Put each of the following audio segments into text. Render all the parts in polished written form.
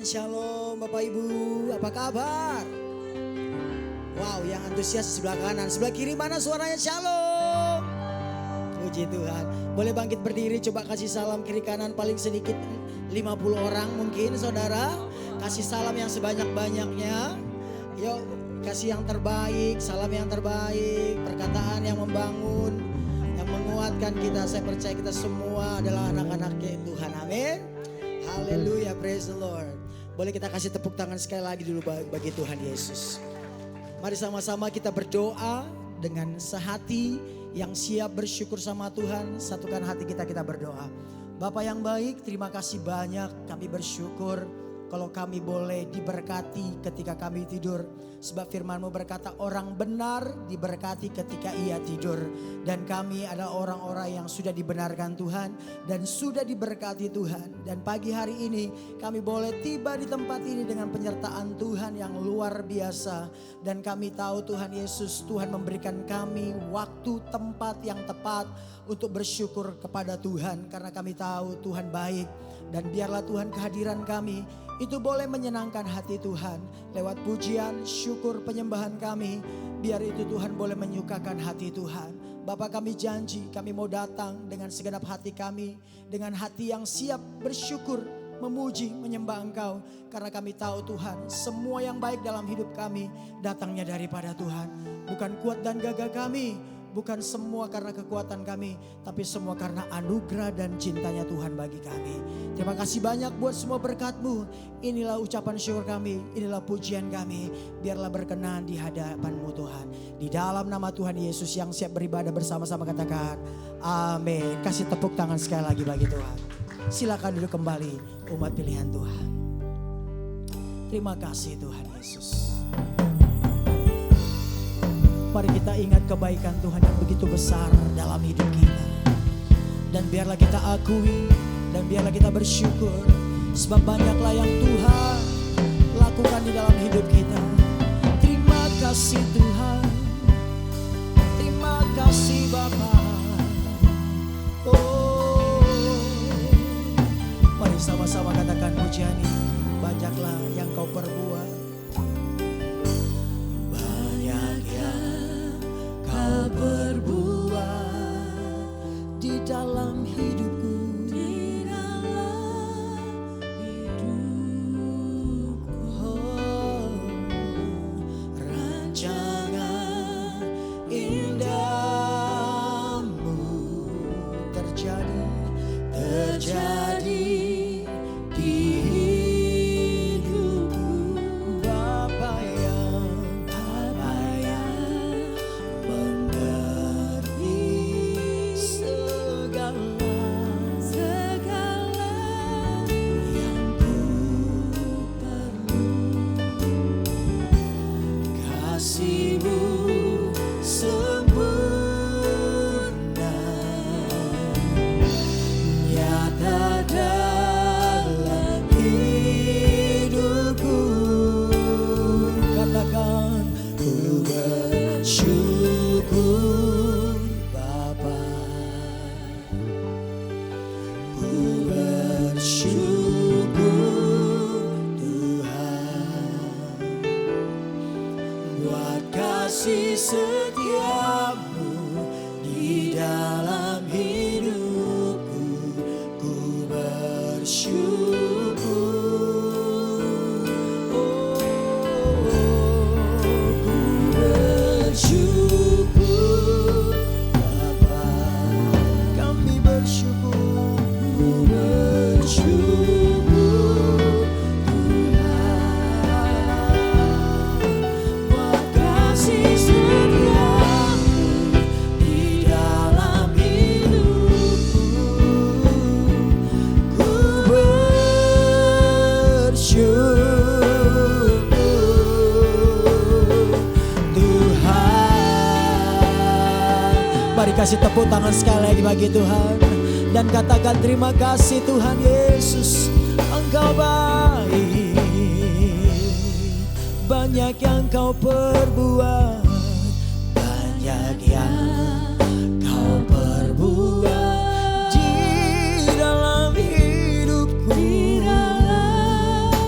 Shalom Bapak Ibu, apa kabar? Wow, yang antusias di sebelah kanan, sebelah kiri mana suaranya Shalom? Puji Tuhan. Boleh bangkit berdiri, coba kasih salam kiri kanan paling sedikit 50 orang mungkin saudara. Kasih salam yang sebanyak-banyaknya. Yuk kasih yang terbaik, salam yang terbaik, perkataan yang membangun, yang menguatkan kita. Saya percaya kita semua adalah anak-anaknya Tuhan, amin. Haleluya, praise the Lord. Boleh kita kasih tepuk tangan sekali lagi dulu bagi Tuhan Yesus. Mari sama-sama kita berdoa dengan sehati yang siap bersyukur sama Tuhan. Satukan hati kita berdoa. Bapa yang baik, terima kasih banyak, kami bersyukur kalau kami boleh diberkati ketika kami tidur. Sebab firman-Mu berkata orang benar diberkati ketika ia tidur. Dan kami adalah orang-orang yang sudah dibenarkan Tuhan dan sudah diberkati Tuhan. Dan pagi hari ini kami boleh tiba di tempat ini dengan penyertaan Tuhan yang luar biasa. Dan kami tahu Tuhan Yesus, Tuhan memberikan kami waktu tempat yang tepat untuk bersyukur kepada Tuhan. Karena kami tahu Tuhan baik. Dan biarlah Tuhan kehadiran kami itu boleh menyenangkan hati Tuhan lewat pujian, syukur, penyembahan kami. Biar itu Tuhan boleh menyukakan hati Tuhan. Bapa kami janji kami mau datang dengan segenap hati kami. Dengan hati yang siap bersyukur, memuji, menyembah Engkau. Karena kami tahu Tuhan semua yang baik dalam hidup kami datangnya daripada Tuhan. Bukan kuat dan gagah kami. Bukan semua karena kekuatan kami, tapi semua karena anugerah dan cintanya Tuhan bagi kami. Terima kasih banyak buat semua berkat-Mu. Inilah ucapan syukur kami, inilah pujian kami. Biarlah berkenan di hadapan-Mu Tuhan. Di dalam nama Tuhan Yesus yang siap beribadah bersama-sama katakan amin. Kasih tepuk tangan sekali lagi bagi Tuhan. Silakan duduk kembali umat pilihan Tuhan. Terima kasih Tuhan Yesus. Mari kita ingat kebaikan Tuhan yang begitu besar dalam hidup kita. Dan biarlah kita akui dan biarlah kita bersyukur. Sebab banyaklah yang Tuhan lakukan di dalam hidup kita. Terima kasih Tuhan. Terima kasih Bapa. Oh, mari sama-sama katakan pujian ini. Banyaklah yang Kau perbuat. Kau berbuat di dalam hidupku, di dalam hidupku. Oh, rancangan indahmu terjadi di hidupku. Bapa yang kasih tepuk tangan sekali lagi bagi Tuhan. Dan katakan terima kasih Tuhan Yesus. Engkau baik. Banyak yang Kau perbuat. Banyak yang Kau perbuat di dalam hidupku. Di dalam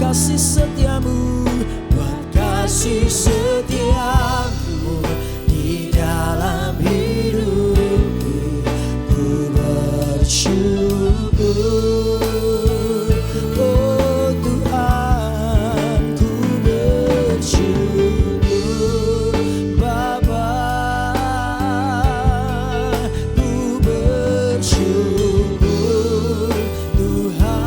kasih setiamu, buat kasih setiamu di dalam hidupku. Ku bersyukur, oh Tuhan, ku bersyukur. Bapa, ku bersyukur Tuhan,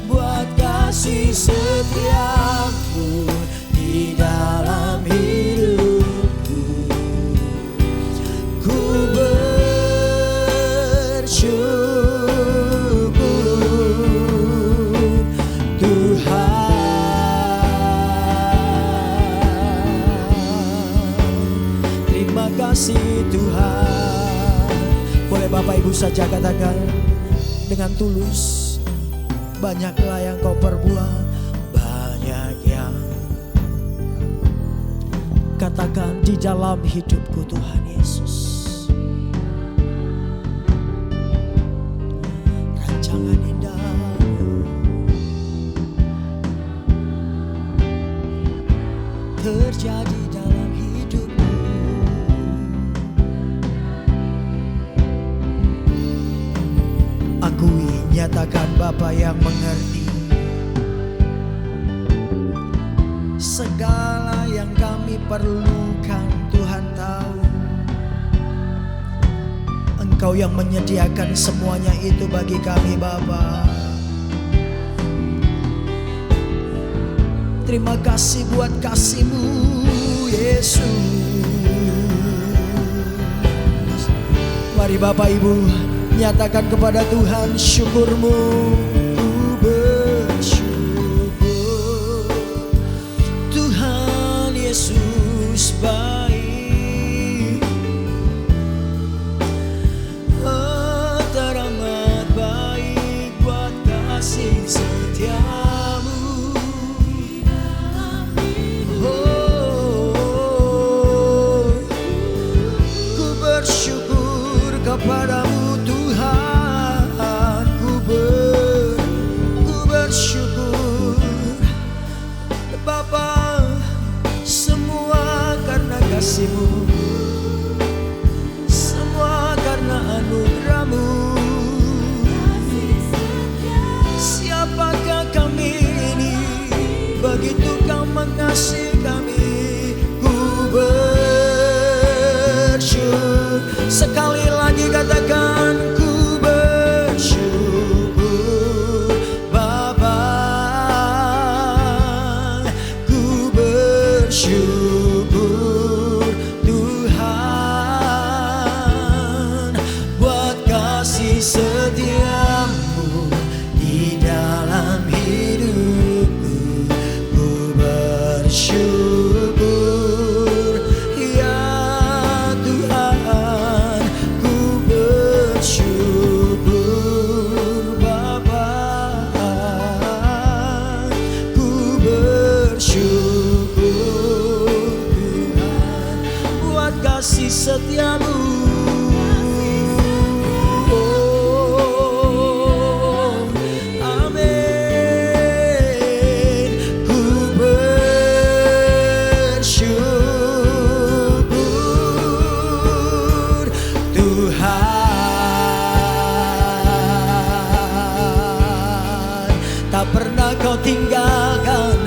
buat kasih setiamu di dalam hidupku. Ku bersyukur Tuhan. Terima kasih Tuhan. Boleh Bapak Ibu saja katakan dengan tulus, banyaklah yang kau perbuat, banyak yang. Katakan di dalam hidupku Tuhan Yesus. Rancangan indahmu terjadi dalam hidupku. Akui, nyatakan Bapa yang mengerti segala yang kami perlukan. Tuhan tahu, Engkau yang menyediakan semuanya itu bagi kami Bapa. Terima kasih buat kasih-Mu Yesus. Mari Bapak Ibu nyatakan kepada Tuhan syukur-Mu. Ku bersyukur Tuhan Yesus baik, oh, teramat baik, buat kasih setiamu. Oh, ku bersyukur kepadamu Tuhan, ku bersyukur Bapa, semua karena kasih-Mu, semua karena anugerah-Mu. Siapakah kami ini, begitu Kau mengasihi kami. Ku bersyukur. Sekali lagi katakan, ku bersyukur Bapa, ku bersyukur Tuhan, buat kasih setiamu di dalam hidupku. Ku bersyukur ya Tuhan, ku bersyukur Bapa, ku bersyukur Tuhan, buat kasih setiamu. Oh, amin. Ku bersyukur Tuhan, tak pernah Kau tinggalkan,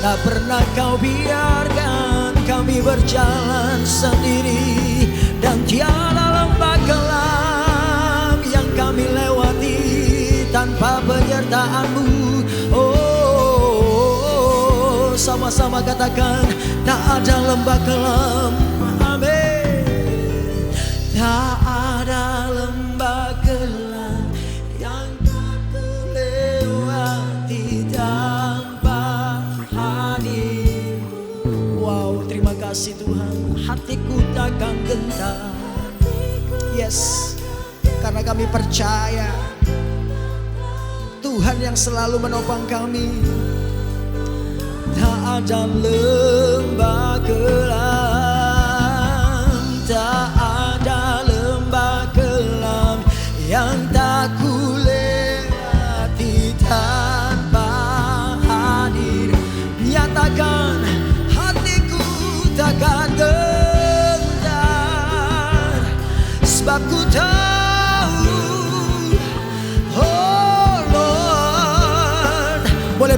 tak pernah Kau biarkan kami berjalan sendiri, dan tiada lembah kelam yang kami lewati tanpa penyertaan-Mu. Oh, sama-sama katakan, tak ada lembah kelam. Amin. Tak ada lembah kelam yang tak kulewati tanpa hadir-Mu. Wow, terima kasih Tuhan. Hatiku takkan gentar. Yes, karena kami percaya Tuhan yang selalu menopang kami. Tak ada lembah kelam, tak ada lembah kelam yang tak kulewati.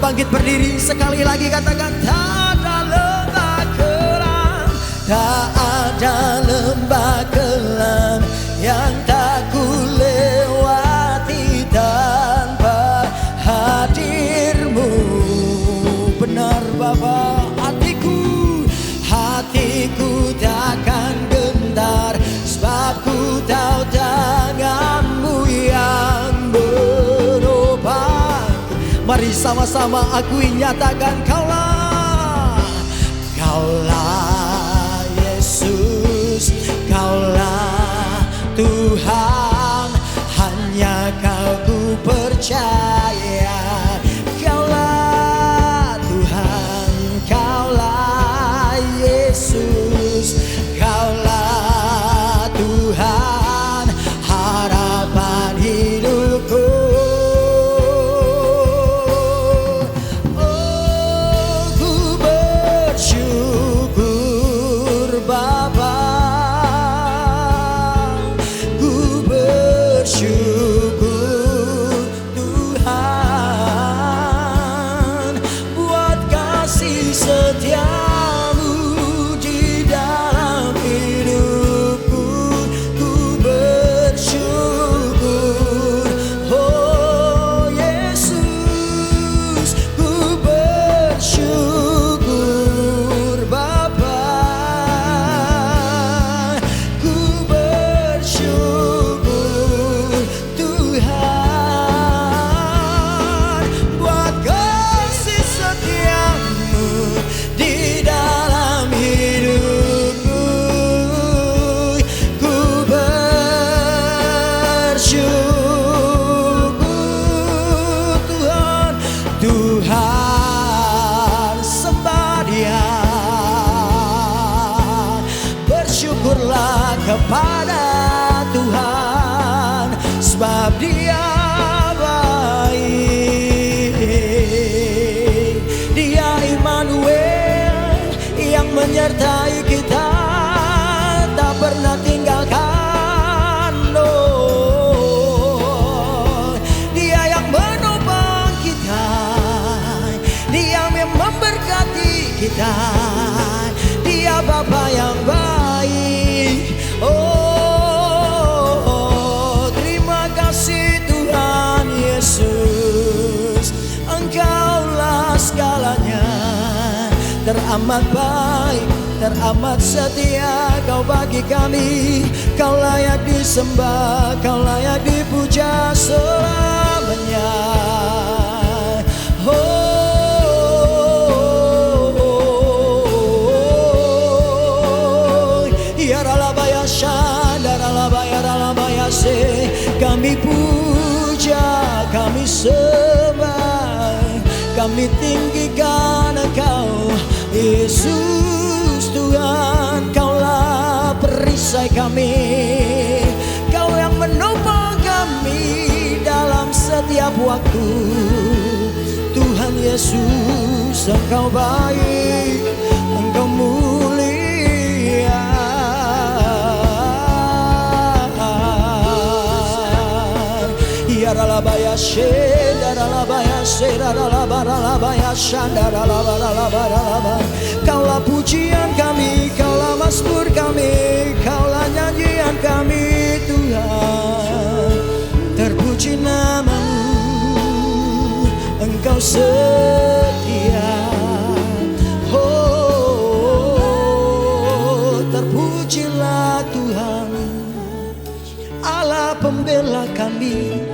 bangkit berdiri sekali lagi, katakan tak ada lembah kelam, tak ada lembah kelam yang tak ku lewati tanpa hadirmu. Benar Bapa, hatiku takkan gentar, sebab ku tahu tanganmu yang berobat. Mari sama-sama akui, nyatakan Kaulah Yesus, Kaulah Tuhan, hanya Kau ku percaya. Kaulah Tuhan, Kaulah Yesus, Kaulah Tuhan, harapan hidupku. Oh, ku bersyukur Bapa, ku bersyukur Tuhan buat kasih setiamu di dalam hidupku. Ku bersyukur, oh Yesus, ku bersyukur Bapa, ku bersyukur Tuhan buat kasih setiamu di dalam hidupku. Ku bersyukur Tuhan, Tuhan sembah Dia. Bersyukurlah kepada Tuhan, sebab Dia baik. Dia Immanuel yang menyertai kita, tak pernah tinggalkan. Oh, Dia yang menopang kita, Dia yang memberkati kita, Dia Bapa yang baik. Oh, terima kasih Tuhan Yesus, Engkaulah segalanya. Teramat baik, teramat setia Kau bagi kami. Kau layak disembah, Kau layak dipuja selamanya. Kami puja, kami sembah, kami tinggikan Engkau Yesus Tuhan. Kaulah perisai kami, Kau yang menopang kami dalam setiap waktu. Tuhan Yesus, Engkau baik, Engkau mulia. Daralabaya daralabaya daralabaya daralabaya. Kaulah pujian kami, Kaulah mazmur kami, Kaulah nyanyian kami Tuhan. Terpuji nama-Mu, Engkau setia. Oh, terpujilah Tuhan, Allah pembela kami,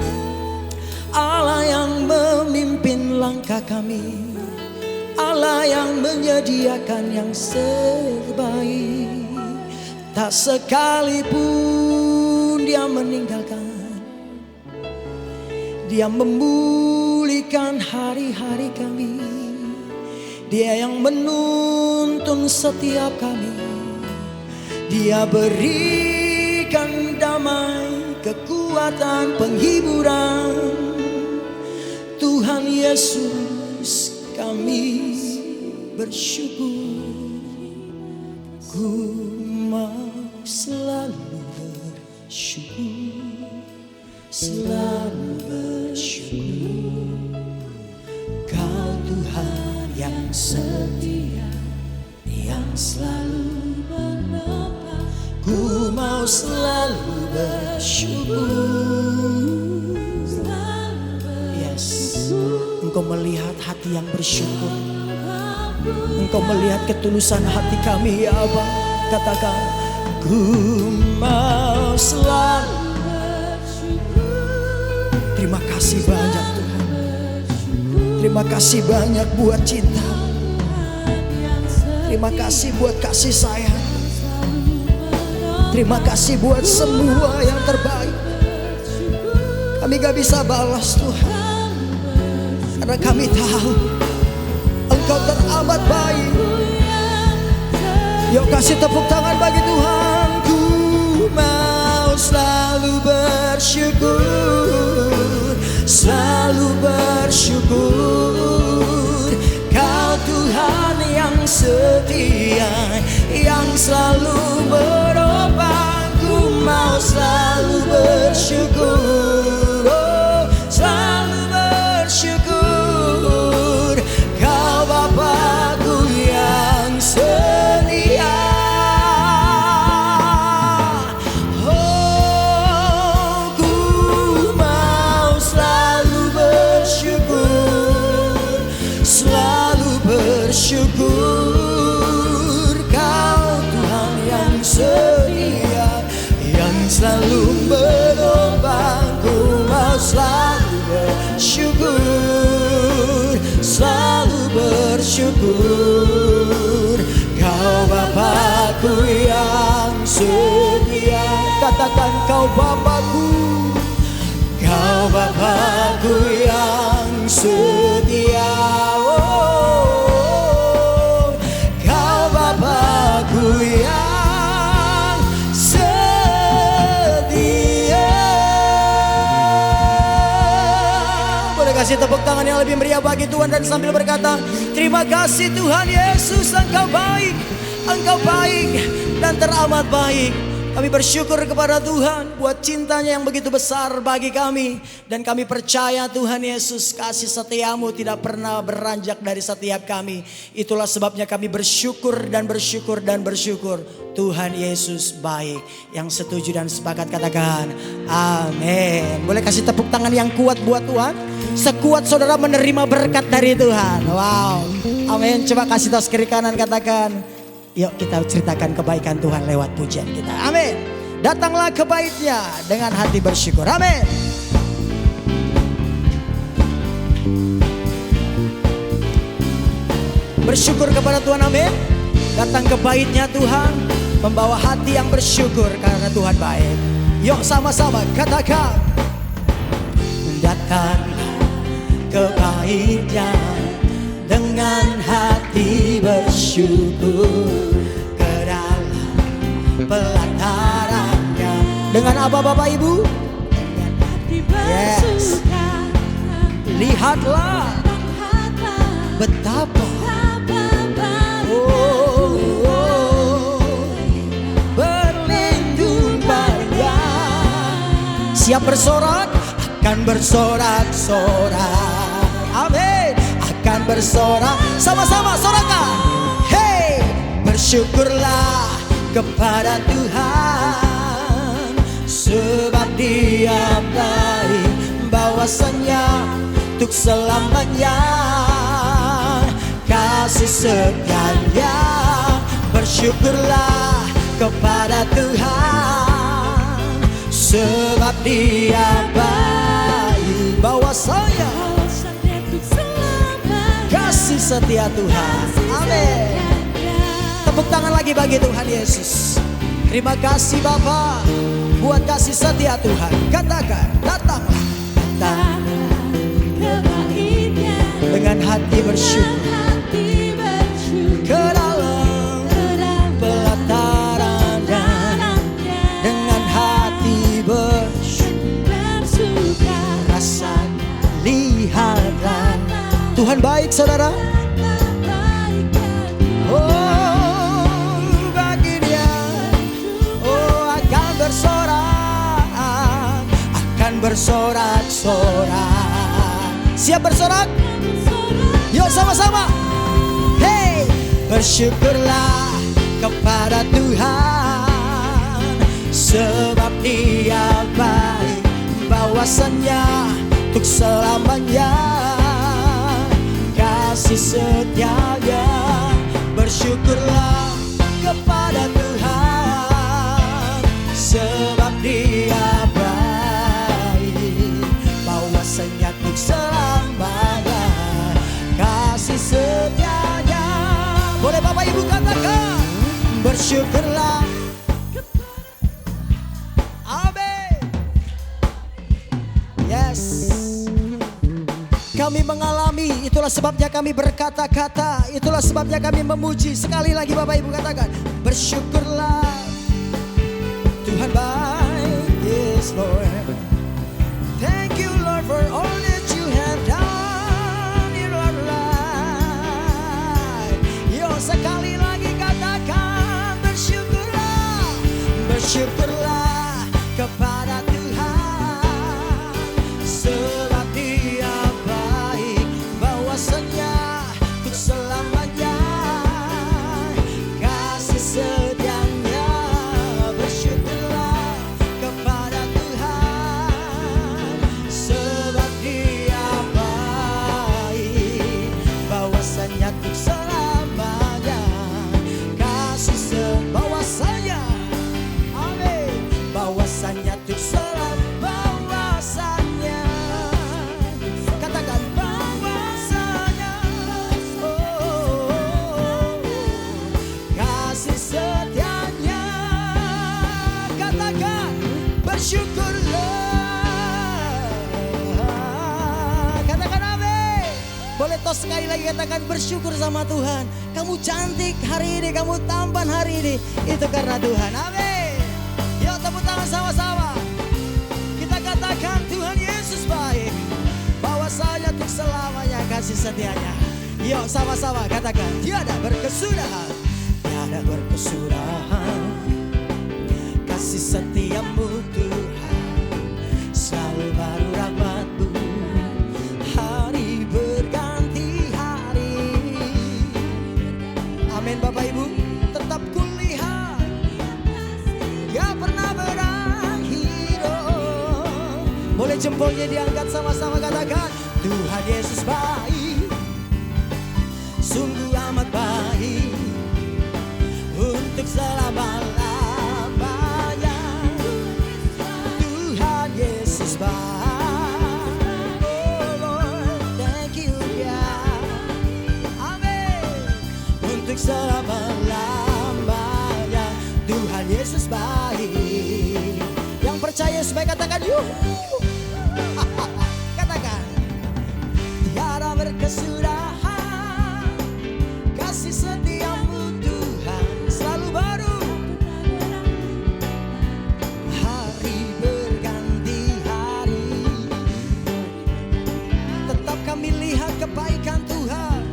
Allah yang memimpin langkah kami, Allah yang menyediakan yang terbaik. Tak sekalipun Dia meninggalkan, Dia memulihkan hari-hari kami. Dia yang menuntun setiap kami, Dia berikan damai, kekuatan, penghiburan. Tuhan Yesus, kami bersyukur. Ku mau selalu bersyukur, selalu bersyukur. Kau setia, yang selalu menopang. Ku mau selalu bersyukur. Yes, Engkau melihat hati yang bersyukur. Engkau melihat ketulusan hati kami ya Abah. Katakan, ku mau selalu bersyukur. Terima kasih banyak Tuhan. Terima kasih banyak buat cinta. Terima kasih buat kasih sayang. Terima kasih buat semua yang terbaik. Kami gak bisa balas Tuhan, karena kami tahu Engkau teramat baik. Yuk kasih tepuk tangan bagi Tuhan. Ku mau selalu bersyukur, selalu bersyukur. Kau Tuhan yang setia, yang selalu menopang. Ku mau selalu bersyukur, oh, selalu bersyukur. Kau Bapakku yang setia. Oh, ku mau selalu bersyukur, selalu bersyukur. Kau Tuhan yang setia, yang selalu menopang. Ku mau selalu bersyukur, selalu bersyukur. Kau Bapakku yang setia. Katakan, kau Bapakku, kau Bapakku yang setia. Oh, kau Bapakku yang setia. Boleh kasih tepuk tangan yang lebih meriah bagi Tuhan dan sambil berkata, terima kasih Tuhan Yesus, Engkau baik, Engkau baik dan teramat baik. Kami bersyukur kepada Tuhan buat cintanya yang begitu besar bagi kami. Dan kami percaya Tuhan Yesus, kasih setiamu tidak pernah beranjak dari setiap kami. Itulah sebabnya kami bersyukur dan bersyukur dan bersyukur. Tuhan Yesus baik. Yang setuju dan sepakat katakan amin. Boleh kasih tepuk tangan yang kuat buat Tuhan. Sekuat saudara menerima berkat dari Tuhan. Wow, amin. Coba kasih tos kiri kanan, katakan, yuk kita ceritakan kebaikan Tuhan lewat pujian kita. Amin. Datanglah ke baitnya dengan hati bersyukur. Amin. Bersyukur kepada Tuhan. Amin. Datang ke baitnya Tuhan, membawa hati yang bersyukur karena Tuhan baik. Yuk sama-sama katakan, datanglah ke baitnya dengan hati bersyukur, ke dalam pelatarannya. Dengan apa Bapak Ibu? Dengan hati bersuka. Lihatlah betapa berlindung pada. Siap bersorak, akan bersorak-sorak. Amin. Akan bersorak, sama-sama sorakan. Hey, bersyukurlah kepada Tuhan, sebab Dia baik, bahwasanya untuk selamanya kasih setianya. Bersyukurlah kepada Tuhan, sebab Dia baik, bahwasanya kasih setia Tuhan. Amin. Tepuk tangan lagi bagi Tuhan Yesus. Terima kasih Bapa buat kasih setia Tuhan. Katakan, datanglah, datanglah ke baitnya dengan hati bersyukur, ke dalam pelatarannya dengan hati bersyukur. Rasa lihatlah Tuhan baik saudara. Oh, bagi Dia, oh akan bersorak, akan bersorak-sorak. Siap bersorak? Yuk sama-sama. Bersyukurlah kepada Tuhan, sebab Dia baik, bahwasannya untuk selamanya kasih setianya. Bersyukurlah kepada Tuhan, sebab Dia baik, bahwasannya untuk selamanya kasih setianya. Boleh Bapak Ibu katakan, bersyukurlah. Amin. Yes. Kami mengalami, itulah sebabnya kami berkata-kata, itulah sebabnya kami memuji. Sekali lagi Bapak Ibu katakan, bersyukurlah Tuhan baik. Yes Lord. Thank you Lord for all that you have done in our life. Yo sekali lagi katakan, bersyukurlah. Bersyukurlah kepada Tuhan, sebab Dia baik, bahwasannya untuk selamanya kasih setianya. Bersyukurlah kepada Tuhan, sebab Dia baik, bahwasannya untuk selamanya kasih bahwasannya. Amin. Bahwasannya untuk bahwasannya. Katakan bahwasannya. Oh, kasih setianya. Katakan bersyukurlah. Katakan amin. Boleh tos sekali lagi katakan bersyukur sama Tuhan. Kamu cantik hari ini, kamu tampan hari ini, itu karena Tuhan. Amin. Yuk tepuk tangan sama-sama. Kita katakan Tuhan Yesus baik, bahwasanya untuk selamanya kasih setianya. Yuk sama-sama katakan, tiada berkesudahan, tiada berkesudahan kasih setiamu Tuhan, selalu baru rahmat-Mu, hari berganti hari. Amin Bapak Ibu. Tetap kulihat, gak pernah berakhir. Oh. Boleh jempolnya diangkat sama-sama katakan, Tuhan Yesus baik, sungguh amat baik, untuk selama-lamanya. Tuhan Yesus baik. Oh Lord, thank you God. Amin. Untuk selama-lamanya Tuhan Yesus baik. Yang percaya supaya katakan yuk. Katakan, tiada berkesudahan kasih setiamu Tuhan, selalu baru, hari berganti hari. Tetap kami lihat kebaikan Tuhan.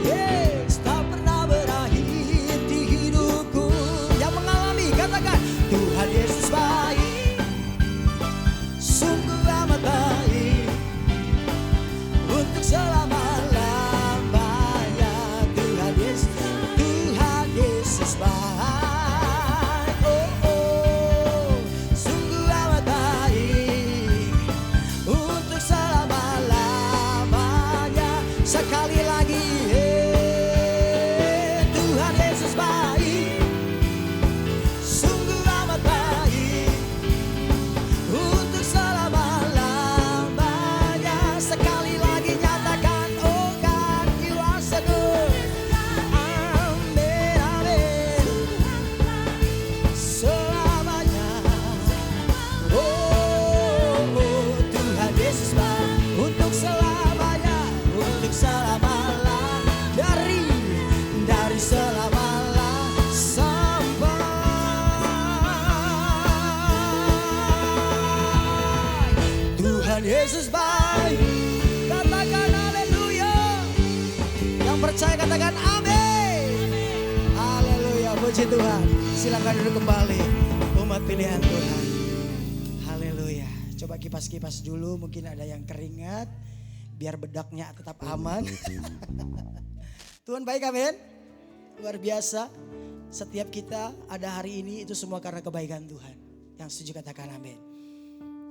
Yes, tak pernah berakhir di hidupku. Yang mengalami katakan, Tuhan Yesus baik, sungguh amat baik, untuk selama-lamanya. Tuhan Yesus, Tuhan Yesus baik. Oh, oh, sungguh amat baik, untuk selama-lamanya. Sekali lagi, Tuhan Yesus baik, sungguh amat baik, untuk selama-lamanya. Sekali lagi nyatakan, oh God, you are so good. Amin, amin. Selamanya. Oh, oh, Tuhan Yesus baik, untuk selamanya, untuk selama-lamanya. Dari selama-lamanya sampai Tuhan Yesus baik. Katakan haleluya. Yang percaya katakan amin. Haleluya, puji Tuhan. Silakan duduk kembali, umat pilihan Tuhan. Haleluya. Coba kipas-kipas dulu, mungkin ada yang keringat, biar bedaknya tetap aman. Tuhan baik, amin. Luar biasa. Setiap kita ada hari ini itu semua karena kebaikan Tuhan. Yang setuju katakan amin.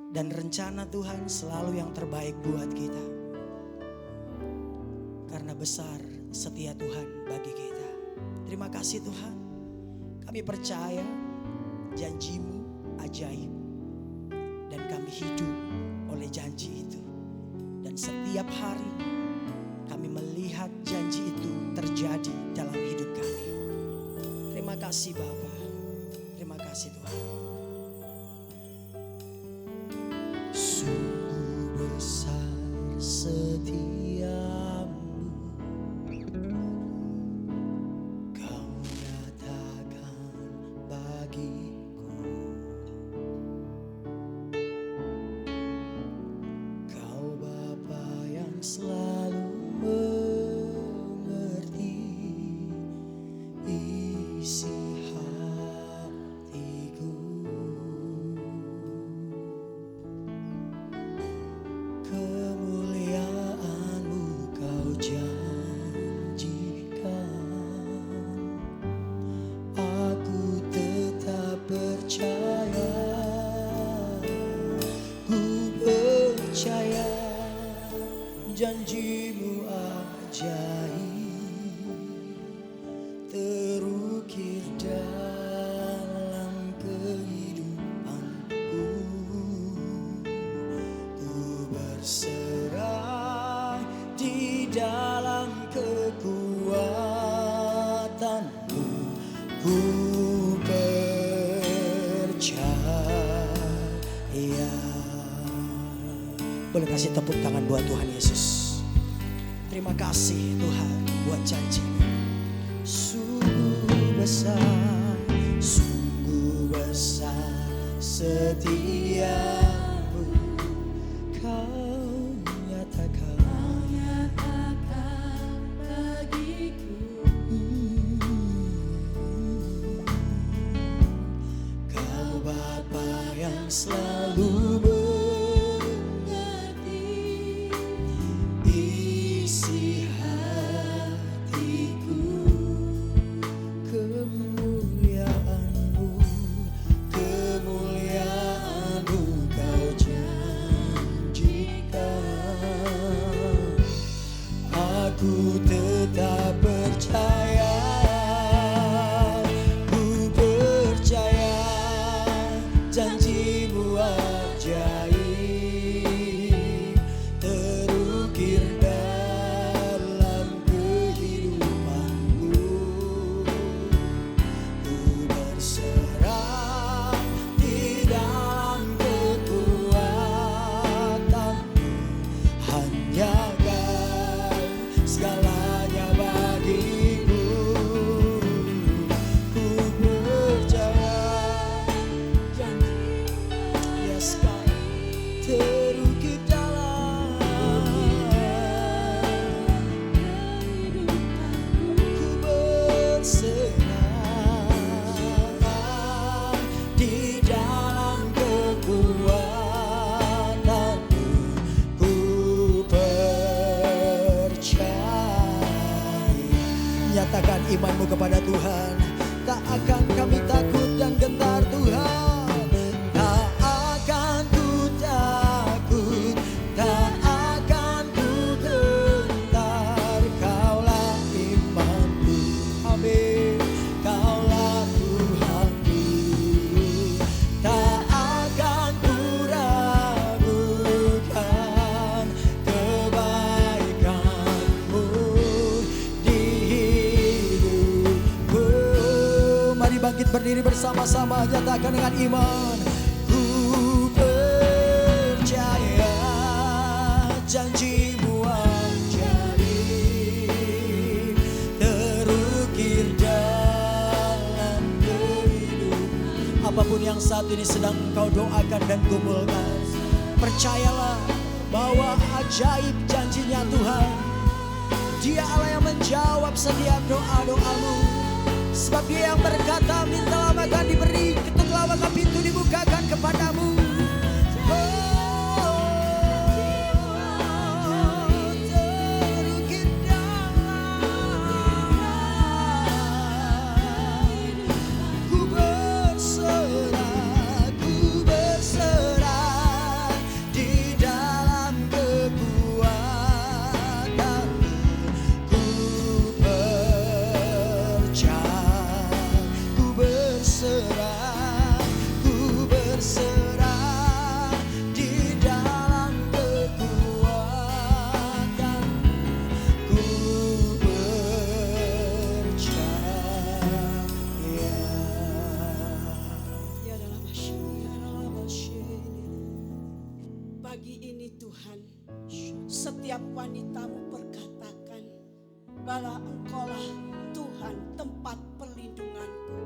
Dan rencana Tuhan selalu yang terbaik buat kita. Karena besar setia Tuhan bagi kita. Terima kasih Tuhan. Kami percaya janji-Mu ajaib. Dan kami hidup oleh janji itu. Dan setiap hari kami melihat janji itu terjadi dalam hidup kami. Terima kasih Bapa. Terima kasih Tuhan. Sungguh besar setiamu, Kau nyatakan bagiku. Kau Bapa yang selalu mengerti isi hatiku. Kemuliaan-Mu Kau janjikan. Aku tetap percaya. Ku percaya janji-Mu ajaib, terukir dalam kehidupanku. Ku berserah di dalam kekuatan-Mu. Ku percaya. Boleh kasih tepuk tangan buat Tuhan Yesus. Terima kasih Tuhan buat janji-Mu. Sungguh besar setiamu, Kau nyatakan bagiku. Kau Bapa yang selalu mengerti isi hatiku. Kemuliaan-Mu Kau janjikan. Aku tetap percaya. Ku percaya janji-Mu ajaib, terukir dalam kehidupanku. Ku berserah di dalam kekuatan-Mu. Hanya Kau segalanya bagiku. Ku percaya janji, yes Kau terukir dalam kehidupanku. Ku berserah di dalam kekuatan-Mu. Ku percaya. Nyatakan iman-Mu kepada Tuhan. Tak akan kami takut dan gentar Tuhan. Tak akan ku takut, tak akan ku gentar. Kaulah imanku, amin. Kaulah Tuhanku. Tak akan ku ragukan kebaikan-Mu di hidupku. Mari bangkit berdiri bersama-sama, nyatakan dengan iman. Ku percaya janji-Mu ajaib, terukir dalam kehidupan. Apapun yang saat ini sedang kau doakan dan gumulkan, percayalah bahwa ajaib janjinya Tuhan. Dia Allah yang menjawab setiap doa-doamu. Sebab Dia yang berkata, mintalah maka diberi, ketuklah maka pintu dibukakan kepadamu. Terukir dalam setiap wanitamu perkatakan bahwa Engkaulah Tuhan tempat perlindunganku,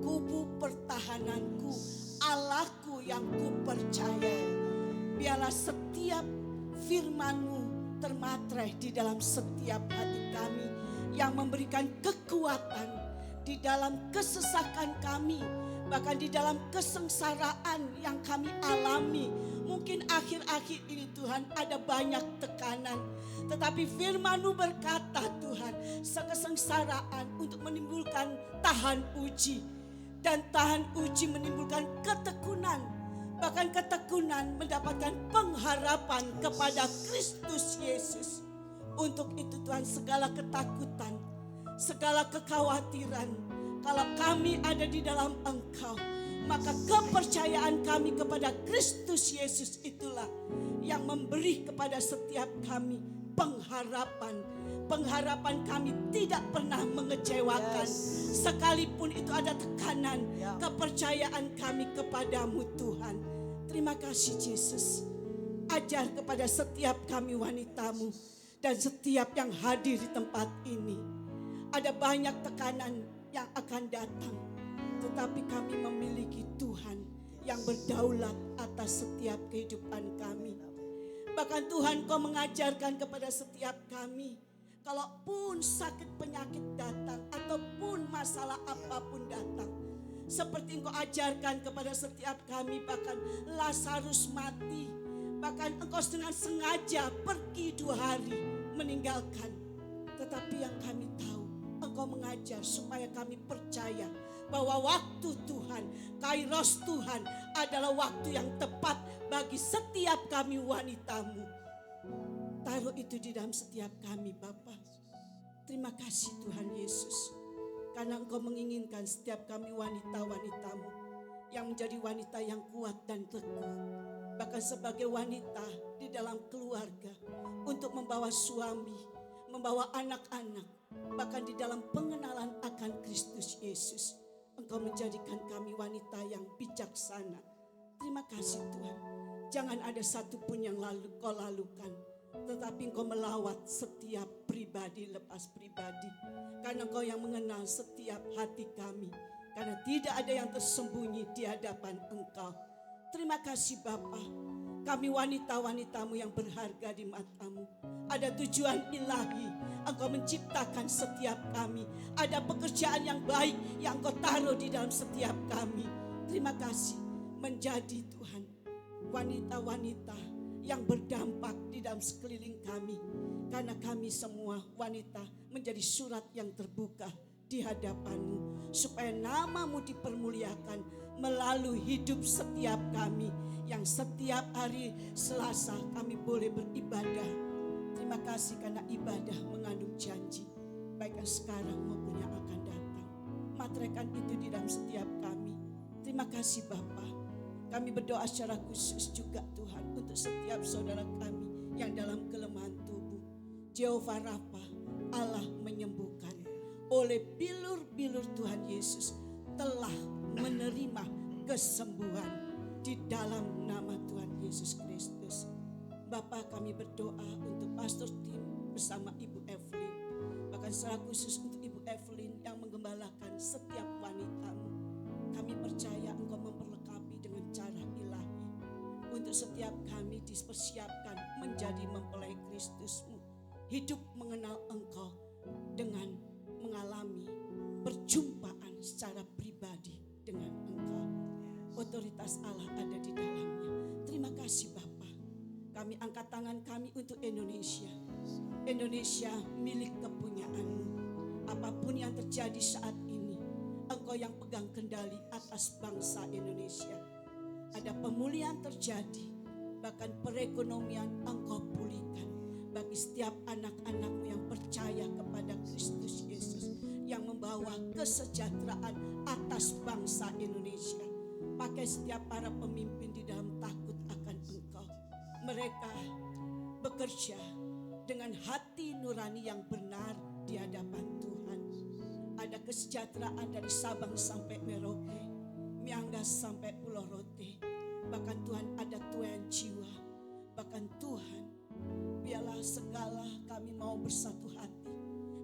kubu pertahananku, Allahku yang kupercaya. Biarlah setiap firman-Mu termaterai di dalam setiap hati kami, yang memberikan kekuatan di dalam kesesakan kami, bahkan di dalam kesengsaraan yang kami alami. Mungkin akhir-akhir ini Tuhan ada banyak tekanan, tetapi firman-Mu berkata Tuhan, kesengsaraan untuk menimbulkan tahan uji, dan tahan uji menimbulkan ketekunan, bahkan ketekunan mendapatkan pengharapan kepada Kristus Yesus. Untuk itu Tuhan, segala ketakutan, segala kekhawatiran, kalau kami ada di dalam Engkau, maka kepercayaan kami kepada Kristus Yesus itulah yang memberi kepada setiap kami pengharapan. Pengharapan kami tidak pernah mengecewakan. Sekalipun itu ada tekanan, kepercayaan kami kepadamu Tuhan. Terima kasih Yesus. Ajar kepada setiap kami wanitamu dan setiap yang hadir di tempat ini. Ada banyak tekanan yang akan datang, tetapi kami memiliki Tuhan yang berdaulat atas setiap kehidupan kami. Bahkan Tuhan, Kau mengajarkan kepada setiap kami, kalaupun sakit penyakit datang ataupun masalah apapun datang, seperti Engkau ajarkan kepada setiap kami, bahkan Lazarus mati, bahkan Engkau dengan sengaja pergi 2 hari meninggalkan. Tetapi yang kami tahu, Engkau mengajar supaya kami percaya bahwa waktu Tuhan, kairos Tuhan adalah waktu yang tepat bagi setiap kami wanitamu. Taruh itu di dalam setiap kami Bapa. Terima kasih Tuhan Yesus, karena Engkau menginginkan setiap kami wanita-wanitamu yang menjadi wanita yang kuat dan teguh. Bahkan sebagai wanita di dalam keluarga, untuk membawa suami, membawa anak-anak, bahkan di dalam pengenalan akan Kristus Yesus. Engkau menjadikan kami wanita yang bijaksana. Terima kasih Tuhan. Jangan ada satupun yang Kau lalukan, tetapi Engkau melawat setiap pribadi lepas pribadi. Karena Engkau yang mengenal setiap hati kami. Karena tidak ada yang tersembunyi di hadapan Engkau. Terima kasih Bapa. Kami wanita-wanitamu yang berharga di matamu. Ada tujuan ilahi. Engkau menciptakan setiap kami. Ada pekerjaan yang baik yang Engkau taruh di dalam setiap kami. Terima kasih menjadi Tuhan wanita-wanita yang berdampak di dalam sekeliling kami. Karena kami semua wanita menjadi surat yang terbuka di hadapan-Mu, supaya nama-Mu dipermuliakan melalui hidup setiap kami, yang setiap hari Selasa kami boleh beribadah. Terima kasih karena ibadah mengandung janji, baik yang sekarang maupun yang akan datang. Materaikan itu di dalam setiap kami. Terima kasih Bapa. Kami berdoa secara khusus juga Tuhan untuk setiap saudara kami yang dalam kelemahan tubuh. Jehovah Rafa, Allah menyembuhkan. Oleh bilur-bilur Tuhan Yesus telah menerima kesembuhan di dalam nama Tuhan Yesus Kristus. Bapa, kami berdoa untuk Pastor Tim bersama Ibu Evelyn. Bahkan secara khusus untuk Ibu Evelyn yang menggembalakan setiap wanitamu. Kami percaya Engkau memperlengkapi dengan cara ilahi. Untuk setiap kami dipersiapkan menjadi mempelai Kristus-Mu. Hidup mengenal Engkau dengan mengalami perjumpaan secara pribadi dengan Engkau. Otoritas Allah ada di dalamnya. Terima kasih Bapa. Kami angkat tangan kami untuk Indonesia. Indonesia milik kepunyaan-Mu. Apapun yang terjadi saat ini, Engkau yang pegang kendali atas bangsa Indonesia. Ada pemulihan terjadi, bahkan perekonomian Engkau pulihkan bagi setiap anak-anak-Mu yang percaya kepada Kristus Yesus, yang membawa kesejahteraan atas bangsa Indonesia. Pakai setiap para pemimpin di dalam takut akan Engkau. Mereka bekerja dengan hati nurani yang benar di hadapan Tuhan. Ada kesejahteraan dari Sabang sampai Merauke, Miangas sampai Pulau Rote. Bahkan Tuhan ada tuayan jiwa. Bahkan Tuhan biarlah segala kami mau bersatu hati.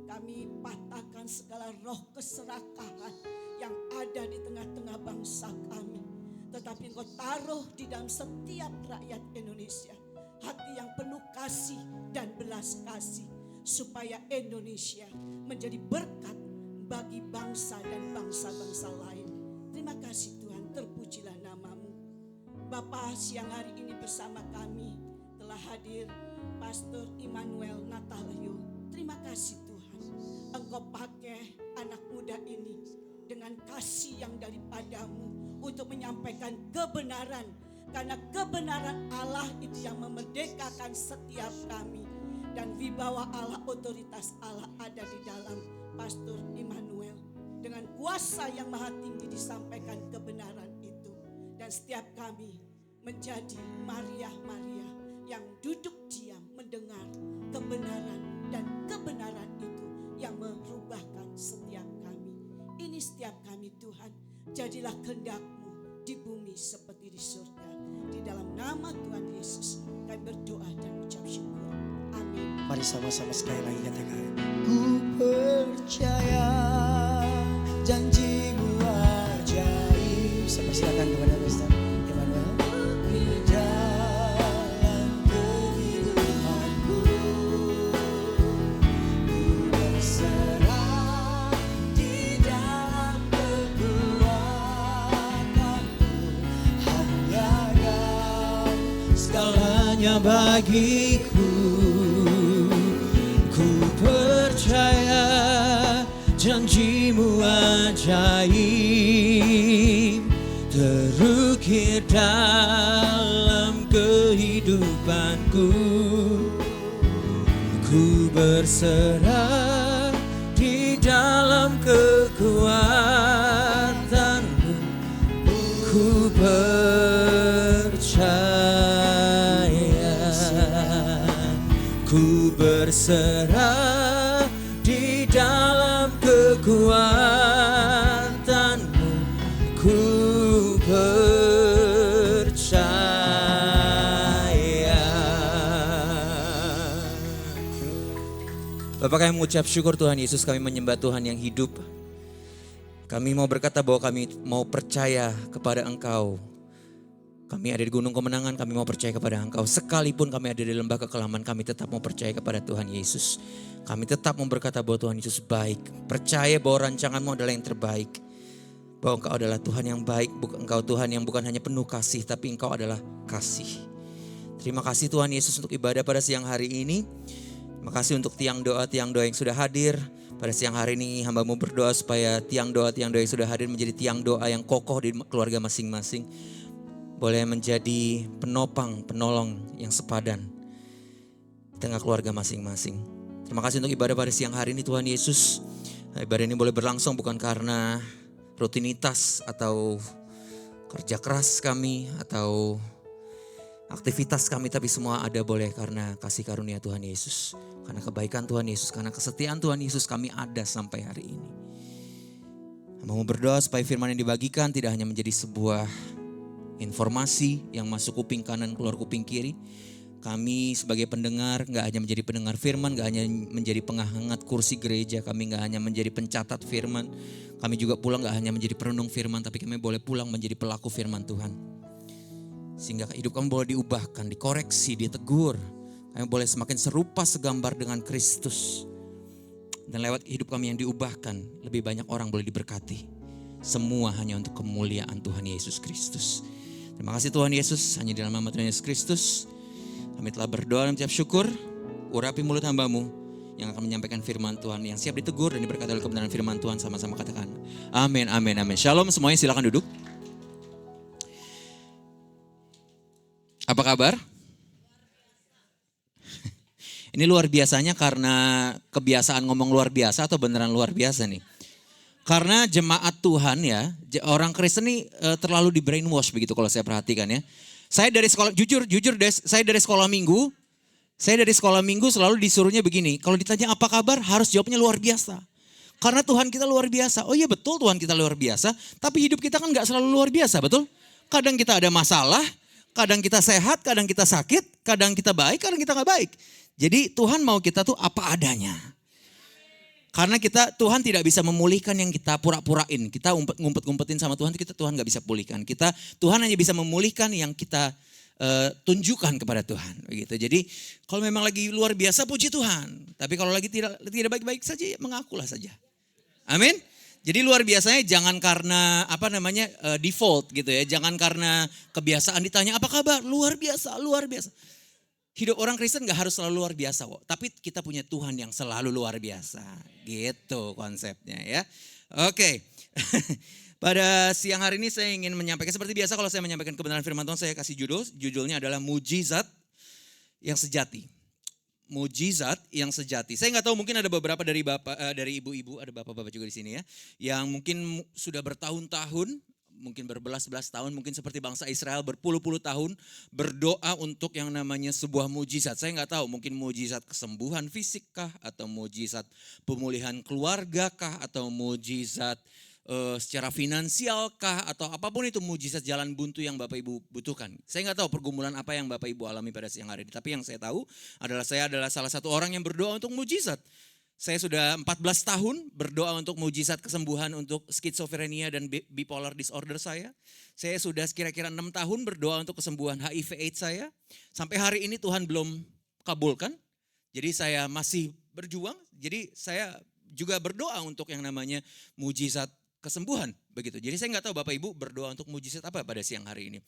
Kami patahkan segala roh keserakahan yang ada di tengah-tengah bangsa kami. Tetapi Engkau taruh di dalam setiap rakyat Indonesia hati yang penuh kasih dan belas kasih, supaya Indonesia menjadi berkat bagi bangsa dan bangsa-bangsa lain. Terima kasih Tuhan, terpujilah nama-Mu. Bapa, siang hari ini bersama kami telah hadir Pastor Immanuel Natalio. Terima kasih Tuhan, Engkau pakai anak muda ini dengan kasih yang daripada-Mu untuk menyampaikan kebenaran. Karena kebenaran Allah itu yang memerdekakan setiap kami. Dan wibawa Allah, otoritas Allah ada di dalam Pastor Immanuel. Dengan kuasa yang maha tinggi disampaikan kebenaran itu. Dan setiap kami menjadi Maria-Maria yang duduk diam mendengar kebenaran. Dan kebenaran itu yang merubahkan setiap kami. Ini setiap kami Tuhan. Jadilah kehendak-Mu di bumi seperti di surga. Di dalam nama Tuhan Yesus kami berdoa dan ucap syukur. Amin. Mari sama-sama sekali lagi katakan. Ku percaya janji-Mu ajaib. Sama silakan kepada Pastor Immanuel. Di dalam kehidupanku, ku berserah di dalam kekuatanmu. Hanya Kau segalanya bagiku. Ku percaya janji-Mu ajaib terukir dalam kehidupanku. Ku berserah di dalam kekuatan-Mu. Ku percaya, ku berserah di dalam kekuatan-Mu. Ku percaya. Bapak, kami mengucap syukur Tuhan Yesus, kami menyembah Tuhan yang hidup. Kami mau berkata bahwa kami mau percaya kepada Engkau. Kami ada di gunung kemenangan, kami mau percaya kepada Engkau. Sekalipun kami ada di lembah kekelaman, kami tetap mau percaya kepada Tuhan Yesus. Kami tetap mau berkata bahwa Tuhan Yesus baik. Percaya bahwa rancangan-Mu adalah yang terbaik. Bahwa Engkau adalah Tuhan yang baik. Engkau Tuhan yang bukan hanya penuh kasih, tapi Engkau adalah kasih. Terima kasih Tuhan Yesus untuk ibadah pada siang hari ini. Terima kasih untuk tiang doa yang sudah hadir. Pada siang hari ini hamba-Mu berdoa supaya tiang doa yang sudah hadir menjadi tiang doa yang kokoh di keluarga masing-masing. Boleh menjadi penopang, penolong yang sepadan di tengah keluarga masing-masing. Terima kasih untuk ibadah pada siang hari ini Tuhan Yesus. Ibadah ini boleh berlangsung bukan karena rutinitas atau kerja keras kami atau aktivitas kami, tapi semua ada boleh karena kasih karunia Tuhan Yesus. Karena kebaikan Tuhan Yesus, karena kesetiaan Tuhan Yesus kami ada sampai hari ini. Mau berdoa supaya firman yang dibagikan tidak hanya menjadi sebuah informasi yang masuk kuping kanan keluar kuping kiri. Kami sebagai pendengar gak hanya menjadi pendengar firman, gak hanya menjadi penghangat kursi gereja, kami gak hanya menjadi pencatat firman. Kami juga pulang gak hanya menjadi perenung firman, tapi kami boleh pulang menjadi pelaku firman Tuhan. Sehingga hidup kami boleh diubahkan, dikoreksi, ditegur. Kami boleh semakin serupa segambar dengan Kristus. Dan lewat hidup kami yang diubahkan, lebih banyak orang boleh diberkati. Semua hanya untuk kemuliaan Tuhan Yesus Kristus. Terima kasih Tuhan Yesus, hanya di dalam nama Tuhan Yesus Kristus. Kami telah berdoa dan mengucap syukur. Urapi mulut hamba-Mu yang akan menyampaikan firman Tuhan, yang siap ditegur dan diberkati oleh kebenaran firman Tuhan. Sama-sama katakan amin, amin, amin. Shalom semuanya, silakan duduk. Apa kabar? Ini luar biasanya karena kebiasaan ngomong luar biasa atau beneran luar biasa nih? Karena jemaat Tuhan ya, orang Kristen ini terlalu di brainwash begitu kalau saya perhatikan ya. Saya dari sekolah, jujur deh, saya dari sekolah minggu selalu disuruhnya begini. Kalau ditanya apa kabar, harus jawabnya luar biasa. Karena Tuhan kita luar biasa. Oh iya betul Tuhan kita luar biasa, tapi hidup kita kan gak selalu luar biasa, betul? Kadang kita ada masalah, kadang kita sehat, kadang kita sakit, kadang kita baik, kadang kita gak baik. Jadi Tuhan mau kita tuh apa adanya. Karena Tuhan tidak bisa memulihkan yang kita pura-purain. Kita ngumpet-ngumpetin sama Tuhan, Tuhan gak bisa pulihkan. Tuhan hanya bisa memulihkan yang kita tunjukkan kepada Tuhan. Begitu. Jadi kalau memang lagi luar biasa puji Tuhan. Tapi kalau lagi tidak baik-baik saja, mengakulah saja. Amin. Jadi luar biasanya jangan karena default gitu ya. Jangan karena kebiasaan ditanya apa kabar, luar biasa, luar biasa. Hidup orang Kristen gak harus selalu luar biasa kok. Tapi kita punya Tuhan yang selalu luar biasa. Gitu konsepnya ya. Oke. Pada siang hari ini saya ingin menyampaikan. Seperti biasa kalau saya menyampaikan kebenaran firman Tuhan saya kasih judul. Judulnya adalah mujizat yang sejati. Mujizat yang sejati. Saya gak tahu mungkin ada beberapa dari dari ibu-ibu. Ada bapak-bapak juga di sini ya. Yang mungkin sudah bertahun-tahun. Mungkin berbelas-belas tahun, mungkin seperti bangsa Israel berpuluh-puluh tahun berdoa untuk yang namanya sebuah mujizat. Saya nggak tahu, mungkin mujizat kesembuhan fisik kah, atau mujizat pemulihan keluarga kah, atau mujizat secara finansial kah, atau apapun itu mujizat jalan buntu yang Bapak Ibu butuhkan. Saya nggak tahu pergumulan apa yang Bapak Ibu alami pada siang hari ini. Tapi yang saya tahu adalah saya adalah salah satu orang yang berdoa untuk mujizat. Saya sudah 14 tahun berdoa untuk mujizat kesembuhan untuk skizofrenia dan bipolar disorder saya. Saya sudah kira-kira 6 tahun berdoa untuk kesembuhan HIV AIDS saya. Sampai hari ini Tuhan belum kabulkan. Jadi saya masih berjuang. Jadi saya juga berdoa untuk yang namanya mujizat kesembuhan. Begitu. Jadi saya nggak tahu Bapak Ibu berdoa untuk mujizat apa pada siang hari ini.